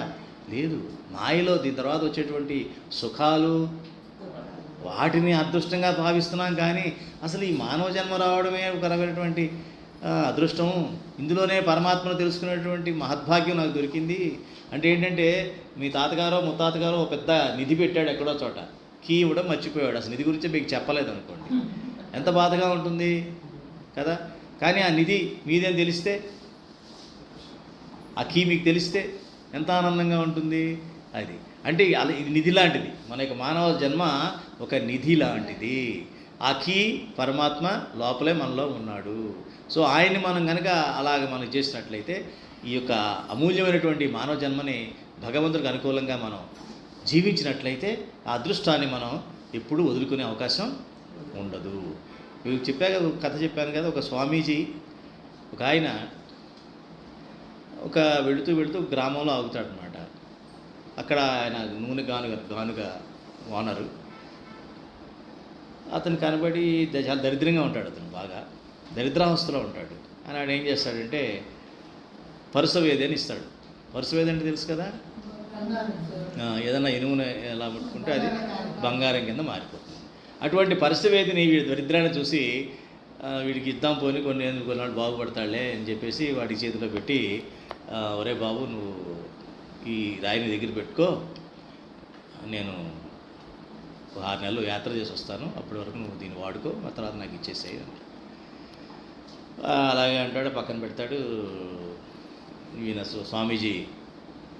లేదు. మాయలో దీని తర్వాత వచ్చేటువంటి సుఖాలు వాటిని అదృష్టంగా భావిస్తున్నాం. కానీ అసలు ఈ మానవ జన్మ రావడమే ఒక రకమైనటువంటి అదృష్టం. ఇందులోనే పరమాత్మను తెలుసుకునేటువంటి మహద్భాగ్యం నాకు దొరికింది. అంటే ఏంటంటే, మీ తాతగారో ముత్తాతగారో ఒక పెద్ద నిధి పెట్టాడు ఎక్కడో చోట, కీ ఇవ్వడం మర్చిపోయాడు. అసలు నిధి గురించి మీకు చెప్పలేదు అనుకోండి, ఎంత బాధగా ఉంటుంది కదా. కానీ ఆ నిధి మీదేం తెలిస్తే, ఆ కీ మీకు తెలిస్తే ఎంత ఆనందంగా ఉంటుంది. అది అంటే అలా ఇది నిధి లాంటిది. మన యొక్క మానవ జన్మ ఒక నిధి లాంటిది. ఆ కీ పరమాత్మ లోపలే మనలో ఉన్నాడు. సో ఆయన్ని మనం కనుక అలాగ మనం చేసినట్లయితే ఈ యొక్క అమూల్యమైనటువంటి మానవ జన్మని భగవంతుడికి అనుకూలంగా మనం జీవించినట్లయితే ఆ అదృష్టాన్ని మనం ఎప్పుడూ వదులుకునే అవకాశం ఉండదు. మీకు కథ చెప్పాను కదా, ఒక స్వామీజీ, ఒక ఆయన ఒక వెళుతూ గ్రామంలో ఆగుతాడనమాట. అక్కడ ఆయన నూనె గానుగ ఓనరు. అతను కనబడి చాలా దరిద్రంగా ఉంటాడు. అతను బాగా దరిద్రావస్థలో ఉంటాడు. అని ఆయన ఏం చేస్తాడంటే పరుసవేది అని ఇస్తాడు. పరుసవేది అంటే తెలుసు కదా, ఏదన్నా ఇనుమును ఎలా ముట్టుకుంటే అది బంగారం కింద మారిపోతుంది. అటువంటి పరుసవేదిని వీడి దరిద్రాన్ని చూసి వీడికి ఇద్దాం పోని కొన్నాళ్ళు బాగుపడతాడులే అని చెప్పేసి వాడి చేతిలో పెట్టి, ఒరే బాబు నువ్వు ఈ రాయిని దగ్గర పెట్టుకో, నేను 6 నెలలు యాత్ర చేసి వస్తాను, అప్పటి వరకు నువ్వు దీన్ని వాడుకో, ఆ తర్వాత నాకు ఇచ్చేసేయి. అలాగే అంటాడు, పక్కన పెడతాడు. ఈయన స్వామీజీ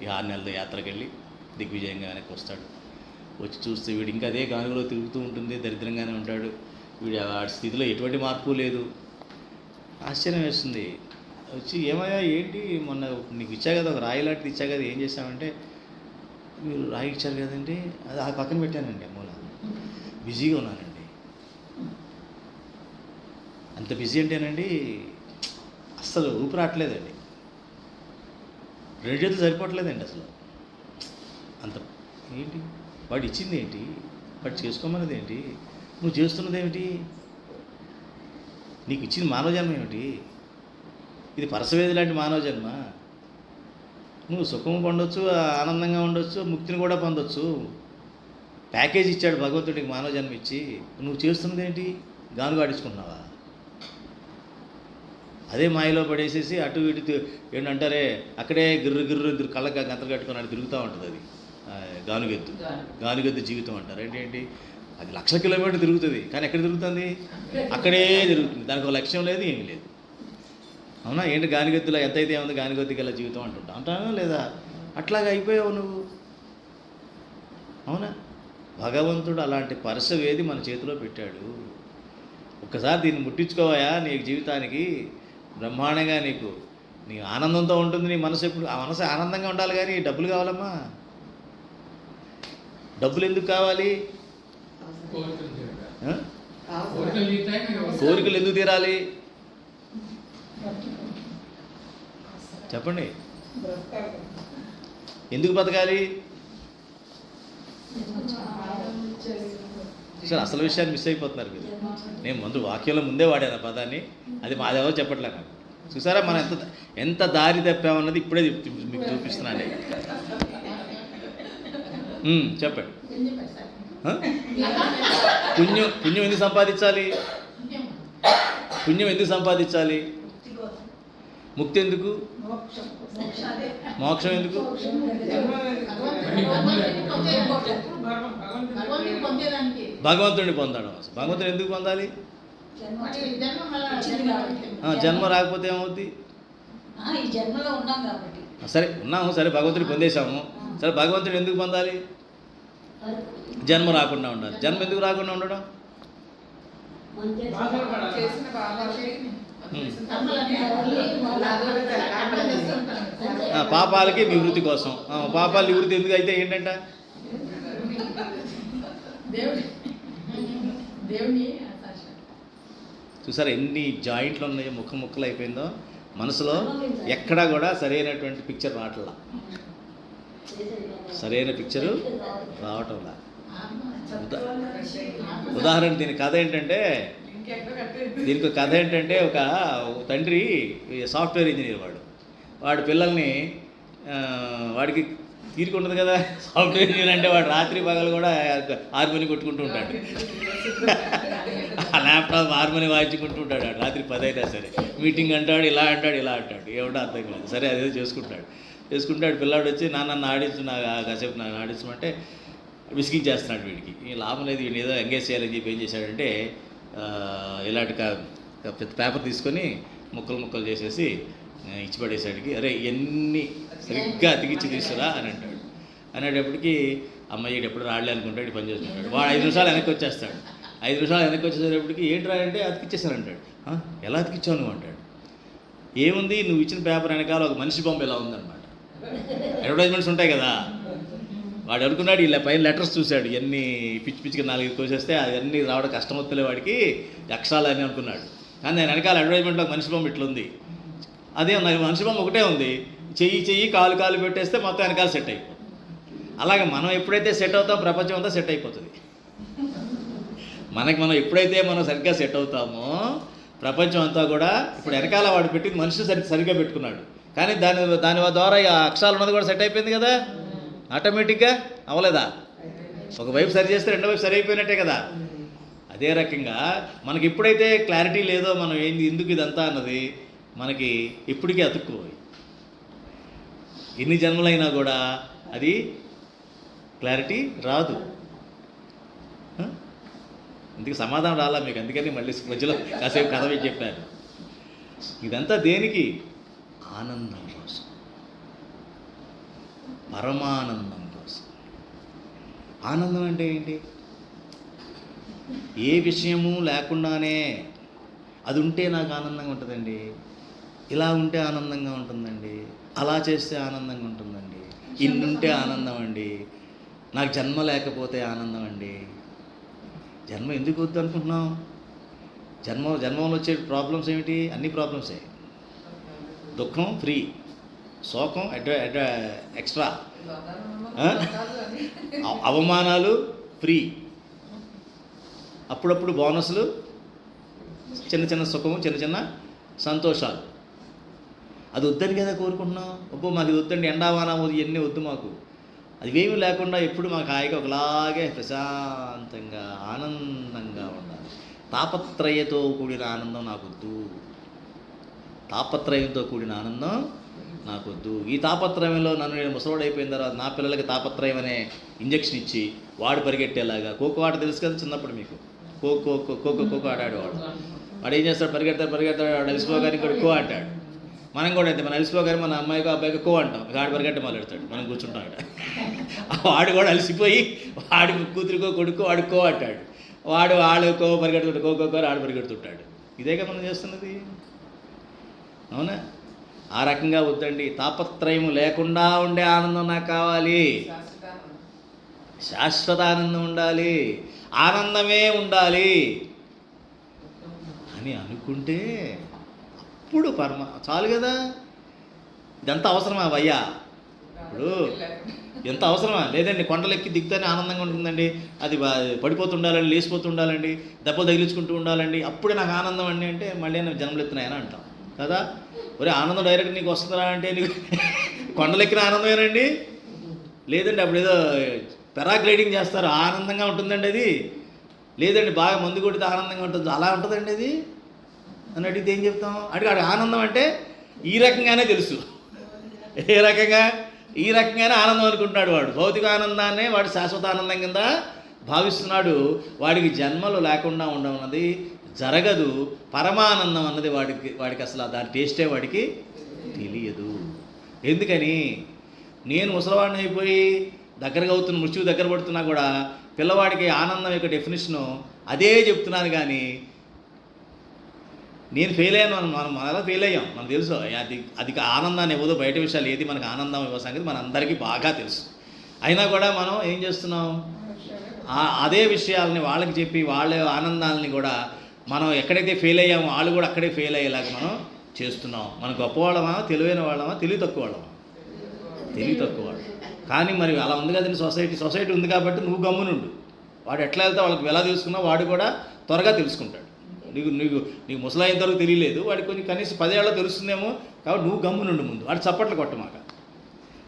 ఈ 6 నెలల యాత్రకి వెళ్ళి దిగ్విజయంగా వెనక్కి వస్తాడు. వచ్చి చూస్తే వీడు ఇంకా అదే గానుగలో తిరుగుతూ ఉంటుంది, దరిద్రంగానే ఉంటాడు. వాడి స్థితిలో ఎటువంటి మార్పు లేదు. ఆశ్చర్యం వేస్తుంది. వచ్చి ఏమయ్యా ఏంటి, మొన్న నీకు ఇచ్చా కదా, ఒక రాయి లాంటిది ఇచ్చా కదా, ఏం చేసామంటే, మీరు రాయి ఇచ్చారు కదండి, అది ఆ పక్కన పెట్టానండి, మూల బిజీగా ఉన్నానండి. అంత బిజీ అంటేనండి అస్సలు ఊపిరాట్లేదండి, 2 చేతులు సరిపోవట్లేదండి అసలు. అంత ఏంటి వాడు ఇచ్చింది ఏంటి, వాడు చేసుకోమన్నది ఏంటి, నువ్వు చేస్తున్నది ఏమిటి, నీకు ఇచ్చింది మానవ జన్మ ఏమిటి, ఇది పరసవేది లాంటి మానవ జన్మ. నువ్వు సుఖము పొందొచ్చు, ఆనందంగా ఉండొచ్చు, ముక్తిని కూడా పొందొచ్చు. ప్యాకేజ్ ఇచ్చాడు భగవంతుడికి మానవ జన్మ ఇచ్చి, నువ్వు చేస్తున్నది ఏంటి, గానుగా ఆడించుకుంటున్నావా? అదే మాయలో పడేసేసి అటు ఇటు ఏంటంటారే, అక్కడే గిర్రు కళ్ళగా గంతలు కట్టుకొని అటు తిరుగుతూ ఉంటుంది. అది గానుగెద్దు జీవితం అంటారు. ఏంటి అది 1,00,000 కిలోమీటర్లు తిరుగుతుంది, కానీ ఎక్కడ తిరుగుతుంది, అక్కడే తిరుగుతుంది. దానికి ఒక లక్ష్యం లేదు, ఏమీ లేదు. అవునా? ఏంటి గానిగెద్దులో ఎంతైతే ఏముంది, గానిగెద్దుకి వెళ్ళే జీవితం అంటానా లేదా? అట్లాగా అయిపోయావు నువ్వు. అవునా? భగవంతుడు అలాంటి పరసవేది మన చేతిలో పెట్టాడు. ఒక్కసారి దీన్ని ముట్టించుకోవాయా, నీ జీవితానికి బ్రహ్మాండంగా నీ ఆనందంతో ఉంటుంది. నీ మనసు ఎప్పుడు ఆ మనసు ఆనందంగా ఉండాలి, కానీ డబ్బులు కావాలమ్మా. డబ్బులు ఎందుకు కావాలి? కోరికలు ఎందుకు తీరాలి చెప్పండి? ఎందుకు బతకాలి? సార్ అసలు విషయాన్ని మిస్ అయిపోతున్నారు మీరు. నేను వాక్యంలో ముందే వాడాను ఆ పదాన్ని, అది మాదేవో చెప్పట్లే నాకు. చూసారా మనం ఎంత దారి తప్పామన్నది ఇప్పుడే మీకు చూపిస్తున్నాను. చెప్పండి. పుణ్యం ఎందుకు సంపాదించాలి? పుణ్యం ఎందుకు సంపాదించాలి? ముక్తి ఎందుకు? మోక్షం ఎందుకు? భగవంతుడిని పొందడం. భగవంతుడు ఎందుకు పొందాలి? జన్మ రాకపోతే ఏమవుద్ది? ఈ జన్మలో ఉన్నాం కాబట్టి. సరే ఉన్నాము, సరే భగవంతుడిని పొందేశాము, సరే భగవంతుడు ఎందుకు పొందాలి? జన్మ రాకుండా ఉండాలి. జన్మ ఎందుకు రాకుండా ఉండడం? పాపాలకి నివృత్తి కోసం. పాపాల నివృత్తి ఎందుకు అయితే ఏంటంట? చూసారా ఎన్ని జాయింట్లు ఉన్నాయో, ముక్కలు అయిపోయిందో మనసులో. ఎక్కడా కూడా సరైనటువంటి పిక్చర్ రావట్లా, సరైన పిక్చరు రావటంలా. ఉదాహరణ దీని కథ ఏంటంటే, దీనికి కథ ఏంటంటే, ఒక తండ్రి సాఫ్ట్వేర్ ఇంజనీర్, వాడి పిల్లల్ని, వాడికి తీరిక ఉండదు కదా, సాఫ్ట్వేర్ ఇంజనీర్ అంటే వాడు రాత్రి పగలు కూడా హార్మోని కొట్టుకుంటూ ఉంటాడు, ఆ ల్యాప్టాప్ హార్మోని వాయించుకుంటూ ఉంటాడు రాత్రి 10 అయినా సరే. మీటింగ్ అంటాడు, ఇలా అంటాడు, ఇలా అంటాడు, ఏమిటో అర్థం కాదు. సరే అదేదో చేసుకుంటాడు. పిల్లాడు వచ్చి నన్ను ఆడించు, కాసేపు నన్ను ఆడించమంటే విసిగించేస్తున్నాడు. వీడికి ఈ లాభం లేదు, వీడిని ఏదో ఎంగేజ్ చేయాలని చెప్పి ఏం చేశాడంటే, ఇలాంటి పేపర్ తీసుకొని ముక్కలు చేసేసి ఇచ్చిపడేసాడికి. అరే ఎన్ని సరిగ్గా అతికిచ్చి తీసుకురా అని అంటాడు. అనేటప్పటికి అమ్మాయి ఎప్పుడు రాడలే అనుకుంటాడు, పని చేసుకుంటాడు. వాడు 5 నిమిషాలు వెనక్కి వచ్చేస్తాడు. 5 నిమిషాలు వెనక్కి వచ్చేసేటప్పటికి ఏంట్రా అంటే అతికిచ్చేసాను అంటాడు. ఎలా అతికిచ్చావు నువ్వు అంటాడు. ఏముంది, నువ్వు ఇచ్చిన పేపర్ వెనకాల ఒక మనిషి బొమ్మ ఇలా ఉందన్నమాట. అడ్వర్టైజ్మెంట్స్ ఉంటాయి కదా, వాడు అనుకున్నాడు ఇలా పైన లెటర్స్ చూశాడు, ఎన్ని పిచ్చిగా 4 కోసేస్తే అవన్నీ రావడం కష్టమవుతలే వాడికి అక్షరాలు అని అనుకున్నాడు. కానీ నేను వెనకాల అడ్వర్టైజ్మెంట్లో మనిషి బొమ్మ ఇట్లుంది. అదే మనిషి బొమ్మ ఒకటే ఉంది, చెయ్యి కాలు పెట్టేస్తే మొత్తం వెనకాల సెట్ అయిపోతుంది. అలాగే మనం ఎప్పుడైతే సెట్ అవుతామో ప్రపంచం అంతా సెట్ అయిపోతుంది. మనం ఎప్పుడైతే మనం సరిగ్గా సెట్ అవుతామో ప్రపంచం అంతా కూడా, ఇప్పుడు వెనకాల వాడు పెట్టింది మనిషి సరిగ్గా పెట్టుకున్నాడు, కానీ దాని ద్వారా ఆ అక్షరాలు ఉన్నది కూడా సెట్ అయిపోయింది కదా, ఆటోమేటిక్గా అవ్వలేదా? ఒకవైపు సరి చేస్తే రెండో వైపు సరి అయిపోయినట్టే కదా. అదే రకంగా మనకి ఎప్పుడైతే క్లారిటీ లేదో, మనం ఏంది ఎందుకు ఇదంతా అన్నది మనకి ఇప్పటికీ అతుక్కుపోయి, ఎన్ని జన్మలైనా కూడా అది క్లారిటీ రాదు. ఇందుకు సమాధానం రాలా మీకు, అందుకని మళ్ళీ మధ్యలో కాసేపు కథ మీకు చెప్పాను. ఇదంతా దేనికి? ఆనందం కోసం, పరమానందం కోసం. ఆనందం అంటే ఏంటి? ఏ విషయము లేకుండానే అది ఉంటే నాకు ఆనందంగా ఉంటుందండి, ఇలా ఉంటే ఆనందంగా ఉంటుందండి, అలా చేస్తే ఆనందంగా ఉంటుందండి, ఇన్ని ఉంటే ఆనందం అండి, నాకు జన్మ లేకపోతే ఆనందం అండి. జన్మ ఎందుకు వద్దు అనుకుంటున్నాం? జన్మలో వచ్చే ప్రాబ్లమ్స్ ఏమిటి? అన్ని ప్రాబ్లమ్సే. దుఃఖం ఫ్రీ, శోకం ఎక్స్ట్రా, అవమానాలు ఫ్రీ, అప్పుడప్పుడు బోనస్లు, చిన్న సుఖము, చిన్న సంతోషాలు. అది వద్దని కదా కోరుకుంటున్నాం. మాకు ఇది వద్దండి, ఎండావాన ఇవన్నీ వద్దు మాకు. అవేమీ లేకుండా ఎప్పుడు మాకు హాయిగా ఒకలాగే ప్రశాంతంగా ఆనందంగా ఉండాలి. తాపత్రయతో కూడిన ఆనందం నాకొద్దు, తాపత్రయంతో కూడిన ఆనందం నాకొద్దు. ఈ తాపత్రయంలో నేను ముసలోడైపోయిన తర్వాత నా పిల్లలకి తాపత్రయం అనే ఇంజక్షన్ ఇచ్చి వాడు పరిగెట్టేలాగా. ఖోఖో ఆట తెలుసు కదా చిన్నప్పుడు మీకు, ఖోఖో ఆడాడు. వాడు ఏం చేస్తాడు? పరిగెడతాడు, వాడు అలిసిపోగానే ఇక్కడ ఖో అంటాడు. మనం కూడా అయితే, మనం అలిసిపోగానే మన అమ్మాయికి అబ్బాయికి ఖో అంటాం, ఆడు పరిగెట్ట మొదలెడతాడు, మనం కూర్చుంటాం అక్కడ. వాడు కూడా అలిసిపోయి వాడి కూతురికో కొడుకో వాడు ఖో అంటాడు, వాడు ఖో పరిగెడుతుంటాడు, ఖో ఆడు పరిగెడుతుంటాడు. ఇదేగా మనం చేస్తున్నది, అవునా? ఆ రకంగా వద్దండి. తాపత్రయం లేకుండా ఉండే ఆనందం నాకు కావాలి, శాశ్వత ఆనందం ఉండాలి, ఆనందమే ఉండాలి అని అనుకుంటే అప్పుడు చాలు కదా. ఇదంతా అవసరమా భయ్యా? ఇప్పుడు ఎంత అవసరమా? లేదండి, కొండలెక్కి దిగుతానే ఆనందంగా ఉంటుందండి, అది పడిపోతుండాలండి, లేచిపోతుండాలండి, దెబ్బలు తగిలించుకుంటూ ఉండాలండి, అప్పుడే నాకు ఆనందం అండి అంటే మళ్ళీ నేను జన్మలు ఎత్తున్నాయని అంటాం కదా. ఒరే ఆనందం డైరెక్ట్ నీకు వస్తుందా అంటే నీకు కొండలెక్కిన ఆనందమేనండి. లేదండి అప్పుడు ఏదో పెరాగ్లైడింగ్ చేస్తారు, ఆనందంగా ఉంటుందండి అది. లేదండి బాగా మందు కొడితే ఆనందంగా ఉంటుంది, అలా ఉంటుందండి అది అని అడిగితే ఏం చెప్తాం? అడిగాడు ఆనందం అంటే ఈ రకంగానే తెలుసు. ఏ రకంగా? ఈ రకంగానే ఆనందం అనుకుంటున్నాడు వాడు. భౌతిక ఆనందాన్నే వాడు శాశ్వత ఆనందం కింద భావిస్తున్నాడు, వాడికి జన్మలు లేకుండా ఉండడం అన్నది జరగదు. పరమానందం అన్నది వాడికి అసలు దాని టేస్టే వాడికి తెలియదు. ఎందుకని? నేను ముసలివాడిని అయిపోయి దగ్గరగా అవుతున్న మృత్యువు దగ్గర పడుతున్నా కూడా పిల్లవాడికి ఆనందం యొక్క డెఫినేషను అదే చెప్తున్నాను. కానీ నేను ఫెయిల్ అయ్యాను, మనం ఎలా ఫెయిల్ అయ్యాం మనకు తెలుసు. అది ఆనందాన్ని ఇవ్వదు, బయట విషయాలు ఏది మనకు ఆనందం ఇవ్వ సంగతి మనందరికీ బాగా తెలుసు. అయినా కూడా మనం ఏం చేస్తున్నాం, అదే విషయాలని వాళ్ళకి చెప్పి వాళ్ళ ఆనందాలని కూడా మనం ఎక్కడైతే ఫెయిల్ అయ్యామో వాళ్ళు కూడా అక్కడే ఫెయిల్ అయ్యేలాగా మనం చేస్తున్నాం. మనం గొప్పవాళ్ళమా, తెలివైన వాళ్ళమా, తెలివి తక్కువ వాళ్ళమా? తెలివి తక్కువ వాళ్ళు. కానీ మరి అలా ఉంది కదండి సొసైటీ ఉంది కాబట్టి నువ్వు గమ్మునుండు. వాడు ఎట్లా వెళ్తే వాళ్ళకి ఎలా తెలుసుకున్నా వాడు కూడా త్వరగా తెలుసుకుంటాడు. నీకు ముసలాయిన వరకు తెలియలేదు, వాడికి కొంచెం కనీసం 10 ఏళ్ళలో తెలుస్తుందేమో. కాబట్టి నువ్వు గమ్మునుండు. ముందు వాడు చప్పట్లు కొట్టమాక.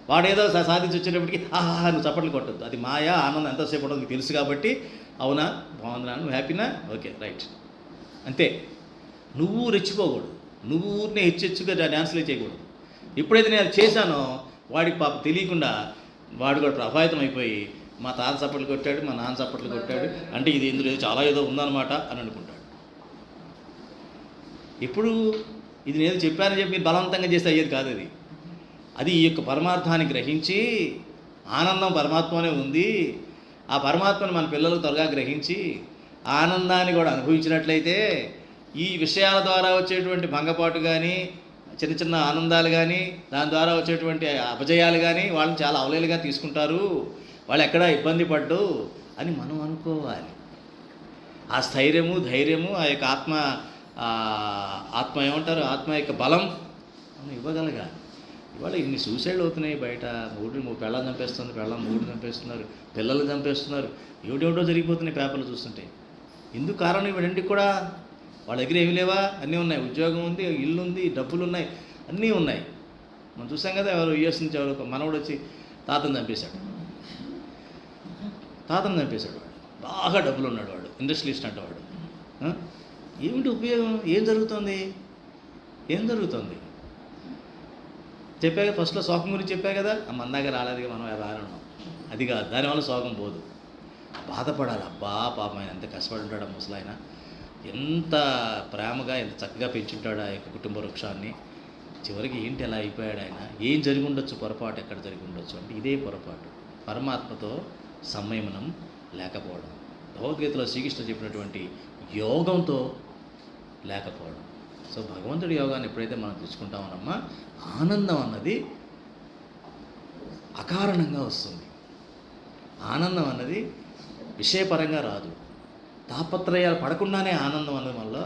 వాడేదో సాధించి వచ్చేటప్పటికి ఆహా నువ్వు చప్పట్లు కొట్టద్దు. అది మాయా, ఆనందం ఎంతసేపు ఉండదు నీకు తెలుసు కాబట్టి. అవునా, బాగుందినా, నువ్వు హ్యాపీనా, ఓకే రైట్, అంతే. నువ్వు రెచ్చిపోకూడదు, నువ్వు ఊరినే హెచ్చుగా డ్యాన్స్లే చేయకూడదు. ఎప్పుడైతే నేను అది చేశానో వాడికి పాప తెలియకుండా వాడు కూడా ప్రభావితం అయిపోయి మా తాత చప్పట్లు కొట్టాడు, మా నాన్న చప్పట్లు కొట్టాడు అంటే ఇది ఇందులో చాలా ఏదో ఉందన్నమాట అని అనుకుంటాడు. ఇప్పుడు ఇది నేను చెప్పానని చెప్పి మీరు బలవంతంగా చేస్తే అయ్యేది కాదు. అది ఈ యొక్క పరమార్థాన్ని గ్రహించి ఆనందం పరమాత్మనే ఉంది, ఆ పరమాత్మను మన పిల్లలు త్వరగా గ్రహించి ఆనందాన్ని కూడా అనుభవించినట్లయితే ఈ విషయాల ద్వారా వచ్చేటువంటి భంగపాటు కానీ చిన్న చిన్న ఆనందాలు కానీ దాని ద్వారా వచ్చేటువంటి అపజయాలు కానీ వాళ్ళని చాలా అవలేలుగా తీసుకుంటారు, వాళ్ళు ఎక్కడా ఇబ్బంది పడ్డు అని మనం అనుకోవాలి. ఆ స్థైర్యము ధైర్యము ఆ యొక్క ఆత్మ ఏమంటారు, ఆత్మ యొక్క బలం మనం ఇవ్వగలగాలి. ఇవాళ ఇన్ని సూసైడ్లు అవుతున్నాయి బయట. పెళ్ళని చంపేస్తుంది, మూడు చంపేస్తున్నారు, పిల్లలు చంపేస్తున్నారు, ఏమిటేమిటో జరిగిపోతున్నాయి పేపర్లు చూస్తుంటే. ఎందుకు కారణం? ఇవన్నీ కూడా వాళ్ళ దగ్గర ఏమి లేవా? అన్నీ ఉన్నాయి, ఉద్యోగం ఉంది, ఇల్లు ఉంది, డబ్బులు ఉన్నాయి, అన్నీ ఉన్నాయి. మనం చూసాం కదా, ఎవరు యూఎస్ నుంచి ఎవరు మనవడు వచ్చి తాతను చంపేశాడు. వాడు బాగా డబ్బులు ఉన్నాడు, వాడు ఇండస్ట్రియలిస్ట్ అంటే వాడు. ఏమిటి ఉపయోగం? ఏం జరుగుతుంది? చెప్పా కదా, ఫస్ట్లో శోకం గురించి చెప్పా కదా, మందాక రాలేదు, మనం రానున్నాం. అది కాదు, దానివల్ల శోకం పోదు, బాధపడాలి. అబ్బా పాపం ఆయన ఎంత కష్టపడి ఉంటాడు, ముసలాయన ఎంత ప్రేమగా ఎంత చక్కగా పెంచుంటాడు ఆ యొక్క కుటుంబ వృక్షాన్ని. చివరికి ఏంటి ఎలా అయిపోయాడు ఆయన? ఏం జరిగి ఉండొచ్చు, పొరపాటు ఎక్కడ జరిగి ఉండొచ్చు అంటే ఇదే పొరపాటు, పరమాత్మతో సంయమనం లేకపోవడం. భగవద్గీతలో శ్రీకృష్ణ చెప్పినటువంటి యోగంతో లేకపోవడం. సో భగవంతుడి యోగాన్ని ఎప్పుడైతే మనం తెచ్చుకుంటామోనమ్మా, ఆనందం అన్నది అకారణంగా వస్తుంది. ఆనందం అన్నది విషయపరంగా రాదు, తాపత్రయాలు పడకుండానే ఆనందం అన్నది వల్ల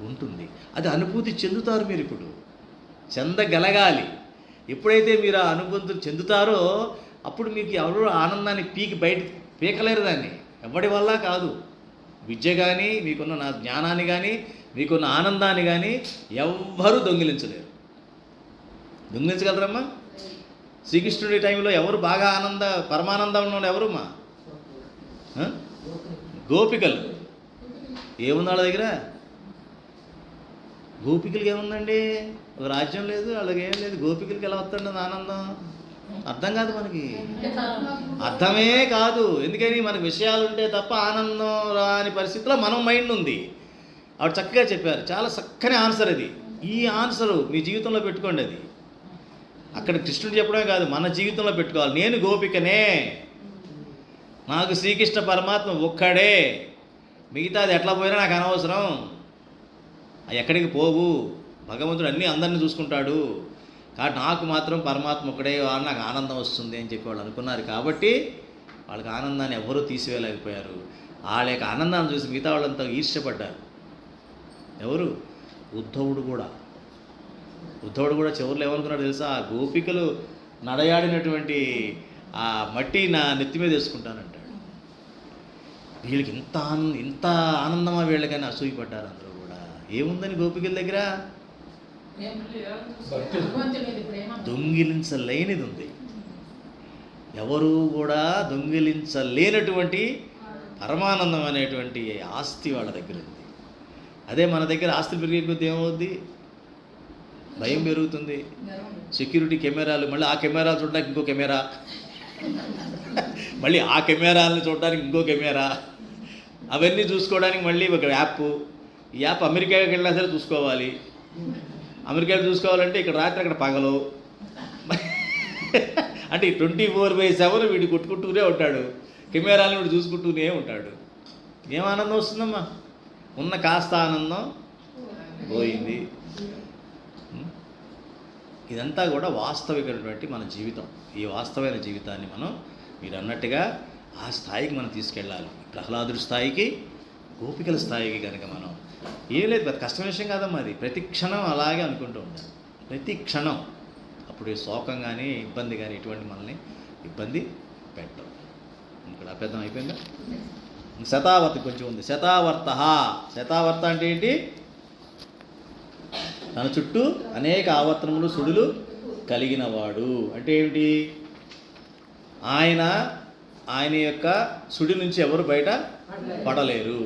ఉంటుంది. అది అనుభూతి చెందుతారు మీరు, ఇప్పుడు చెందగలగాలి. ఎప్పుడైతే మీరు ఆ అనుభూతి చెందుతారో అప్పుడు మీకు ఎవరు ఆనందాన్ని బయట పీకలేరు. దాన్ని ఎవడి వల్ల కాదు. విద్య కానీ, మీకున్న నా జ్ఞానాన్ని కానీ, మీకున్న ఆనందాన్ని కానీ ఎవ్వరూ దొంగిలించలేరు. దొంగిలించగలరమ్మా? శ్రీకృష్ణుడి టైంలో ఎవరు బాగా పరమానందంలో ఎవరుమ్మా? గోపికలు. ఏముంది వాళ్ళ దగ్గర? గోపికలకి ఏముందండి? ఒక రాజ్యం లేదు, వాళ్ళకి ఏం లేదు. గోపికలకి ఎలా వస్తుంది ఆనందం? అర్థం కాదు మనకి, అర్థమే కాదు. ఎందుకని? మనకు విషయాలు ఉంటే తప్ప ఆనందం రాని పరిస్థితిలో మనం మైండ్ ఉంది. ఆవిడ చక్కగా చెప్పారు, చాలా చక్కని ఆన్సర్ అది. ఈ ఆన్సరు మీ జీవితంలో పెట్టుకోండి. అది అక్కడ కృష్ణుడు చెప్పడమే కాదు, మన జీవితంలో పెట్టుకోవాలి. నేను గోపికనే, నాకు శ్రీకృష్ణ పరమాత్మ ఒక్కడే, మిగతాది ఎట్లా పోయినా నాకు అనవసరం, ఎక్కడికి పోవు, భగవంతుడు అందరినీ చూసుకుంటాడు, కాబట్టి నాకు మాత్రం పరమాత్మ ఒక్కడే, నాకు ఆనందం వస్తుంది అని చెప్పి వాళ్ళు అనుకున్నారు. కాబట్టి వాళ్ళకి ఆనందాన్ని ఎవరూ తీసివేయలేకపోయారు. వాళ్ళ యొక్క ఆనందాన్ని చూసి మిగతా వాళ్ళంతా ఈర్ష్యపడ్డారు. ఎవరు? ఉద్ధవుడు కూడా చివరిలో ఏమనుకున్నాడు తెలుసా? ఆ గోపికలు నడయాడినటువంటి ఆ మట్టి నా నెత్తి మీద వేసుకుంటానంటాడు. వీళ్ళకి ఇంత ఆనందమా వీళ్ళకని అసూయపడ్డారు అందరూ కూడా. ఏముందని గోపికల దగ్గర? దొంగిలించలేనిది ఉంది. ఎవరు కూడా దొంగిలించలేనటువంటి పరమానందం అనేటువంటి ఆస్తి వాళ్ళ దగ్గర ఉంది. అదే మన దగ్గర ఆస్తులు పెరిగే కొద్దీ ఏమవుద్ది? భయం పెరుగుతుంది. సెక్యూరిటీ కెమెరాలు, మళ్ళీ ఆ కెమెరాలు చూడడానికి ఇంకో కెమెరా, మళ్ళీ ఆ కెమెరాలను చూడడానికి ఇంకో కెమెరా, అవన్నీ చూసుకోవడానికి మళ్ళీ ఒక యాప్. ఈ యాప్ అమెరికాకి వెళ్ళినా సరే చూసుకోవాలి. అమెరికాలో చూసుకోవాలంటే ఇక్కడ రాత్రి అక్కడ పగలు. అంటే 24/7 వీడు కొట్టుకుంటూనే ఉంటాడు, కెమెరాలను వీడు చూసుకుంటూనే ఉంటాడు. ఏం ఆనందం వస్తుందమ్మా? ఉన్న కాస్త ఆనందం పోయింది. ఇదంతా కూడా వాస్తవికమైనటువంటి మన జీవితం. ఈ వాస్తవమైన జీవితాన్ని మనం మీరు అన్నట్టుగా ఆ స్థాయికి మనం తీసుకెళ్ళాలి. ప్రహ్లాదుడి స్థాయికి, గోపికల స్థాయికి కనుక మనం ఏం లేదు, పెద్ద కష్టమైన విషయం కాదమ్మా అది. ప్రతి క్షణం అలాగే అనుకుంటూ ఉండాలి, ప్రతి క్షణం. అప్పుడు శోకం కానీ ఇబ్బంది కానీ ఎటువంటి మనల్ని ఇబ్బంది పెట్టవు. ఇక్కడ అభ్యర్థం అయిపోయిందా? శతావర్తి కొంచెం ఉంది. శతావర్త అంటే ఏంటి? తన చుట్టూ అనేక ఆవర్తనములు సుడులు కలిగినవాడు అంటే ఏమిటి? ఆయన యొక్క సుడి నుంచి ఎవరు బయట పడలేరు.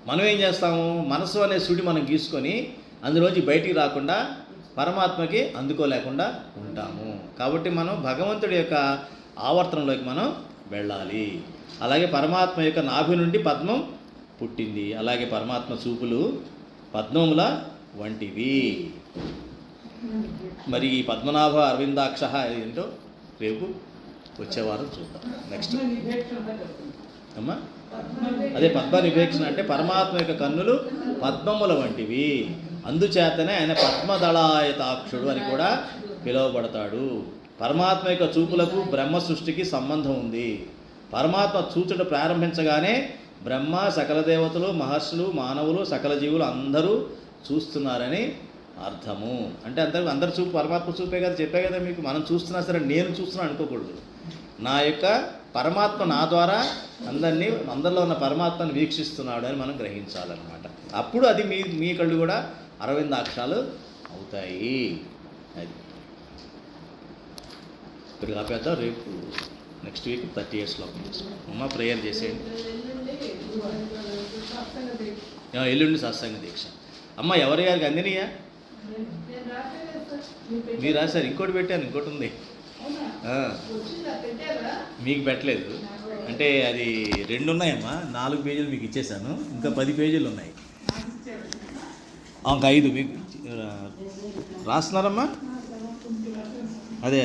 మనం ఏం చేస్తాము? మనసు అనే సుడి మనం గీసుకొని అందులోంచి బయటికి రాకుండా పరమాత్మకి అందుకోలేకుండా ఉంటాము. కాబట్టి మనం భగవంతుడి యొక్క ఆవర్తనంలోకి మనం వెళ్ళాలి. అలాగే పరమాత్మ యొక్క నాభి నుండి పద్మం పుట్టింది. అలాగే పరమాత్మ చూపులు పద్మముల వంటివి. మరి ఈ పద్మనాభ అరవిందాక్ష ఏంటో రేపు వచ్చేవారం చూద్దాం. నెక్స్ట్ అమ్మా, అదే పద్మ నివేక్షణ అంటే పరమాత్మ యొక్క కన్నులు పద్మముల వంటివి, అందుచేతనే ఆయన పద్మదళాయతాక్షుడు అని కూడా పిలువబడతాడు. పరమాత్మ యొక్క చూపులకు బ్రహ్మ సృష్టికి సంబంధం ఉంది. పరమాత్మ చూచుట ప్రారంభించగానే బ్రహ్మ, సకల దేవతలు, మహర్షులు, మానవులు, సకల జీవులు అందరూ చూస్తున్నారని అర్థము. అంటే అందరు చూపు పరమాత్మ చూపే కదా, చెప్పే కదా మీకు. మనం చూస్తున్నా సరే నేను చూస్తున్నా అనుకోకూడదు. నా యొక్క పరమాత్మ నా ద్వారా అందరిలో ఉన్న పరమాత్మను వీక్షిస్తున్నాడు అని మనం గ్రహించాలన్నమాట. అప్పుడు అది మీ కళ్ళు కూడా అరవిందాక్షాలు అవుతాయి. అది ఇప్పుడు కాపేద్దాం. రేపు నెక్స్ట్ వీక్ 30 years అమ్మ ప్రేయర్ చేసేయండి. ఎల్లుండి సత్సంగ దీక్ష. అమ్మ ఎవరి గారికి అందినయా? మీరు రాశారు. ఇంకోటి పెట్టాను, ఇంకోటి ఉంది. మీకు పెట్టలేదు అంటే అది 2 ఉన్నాయమ్మా. 4 పేజీలు మీకు ఇచ్చేసాను, ఇంకా 10 పేజీలు ఉన్నాయి. ఇంకా 5 మీకు రాస్తున్నారమ్మా. అదే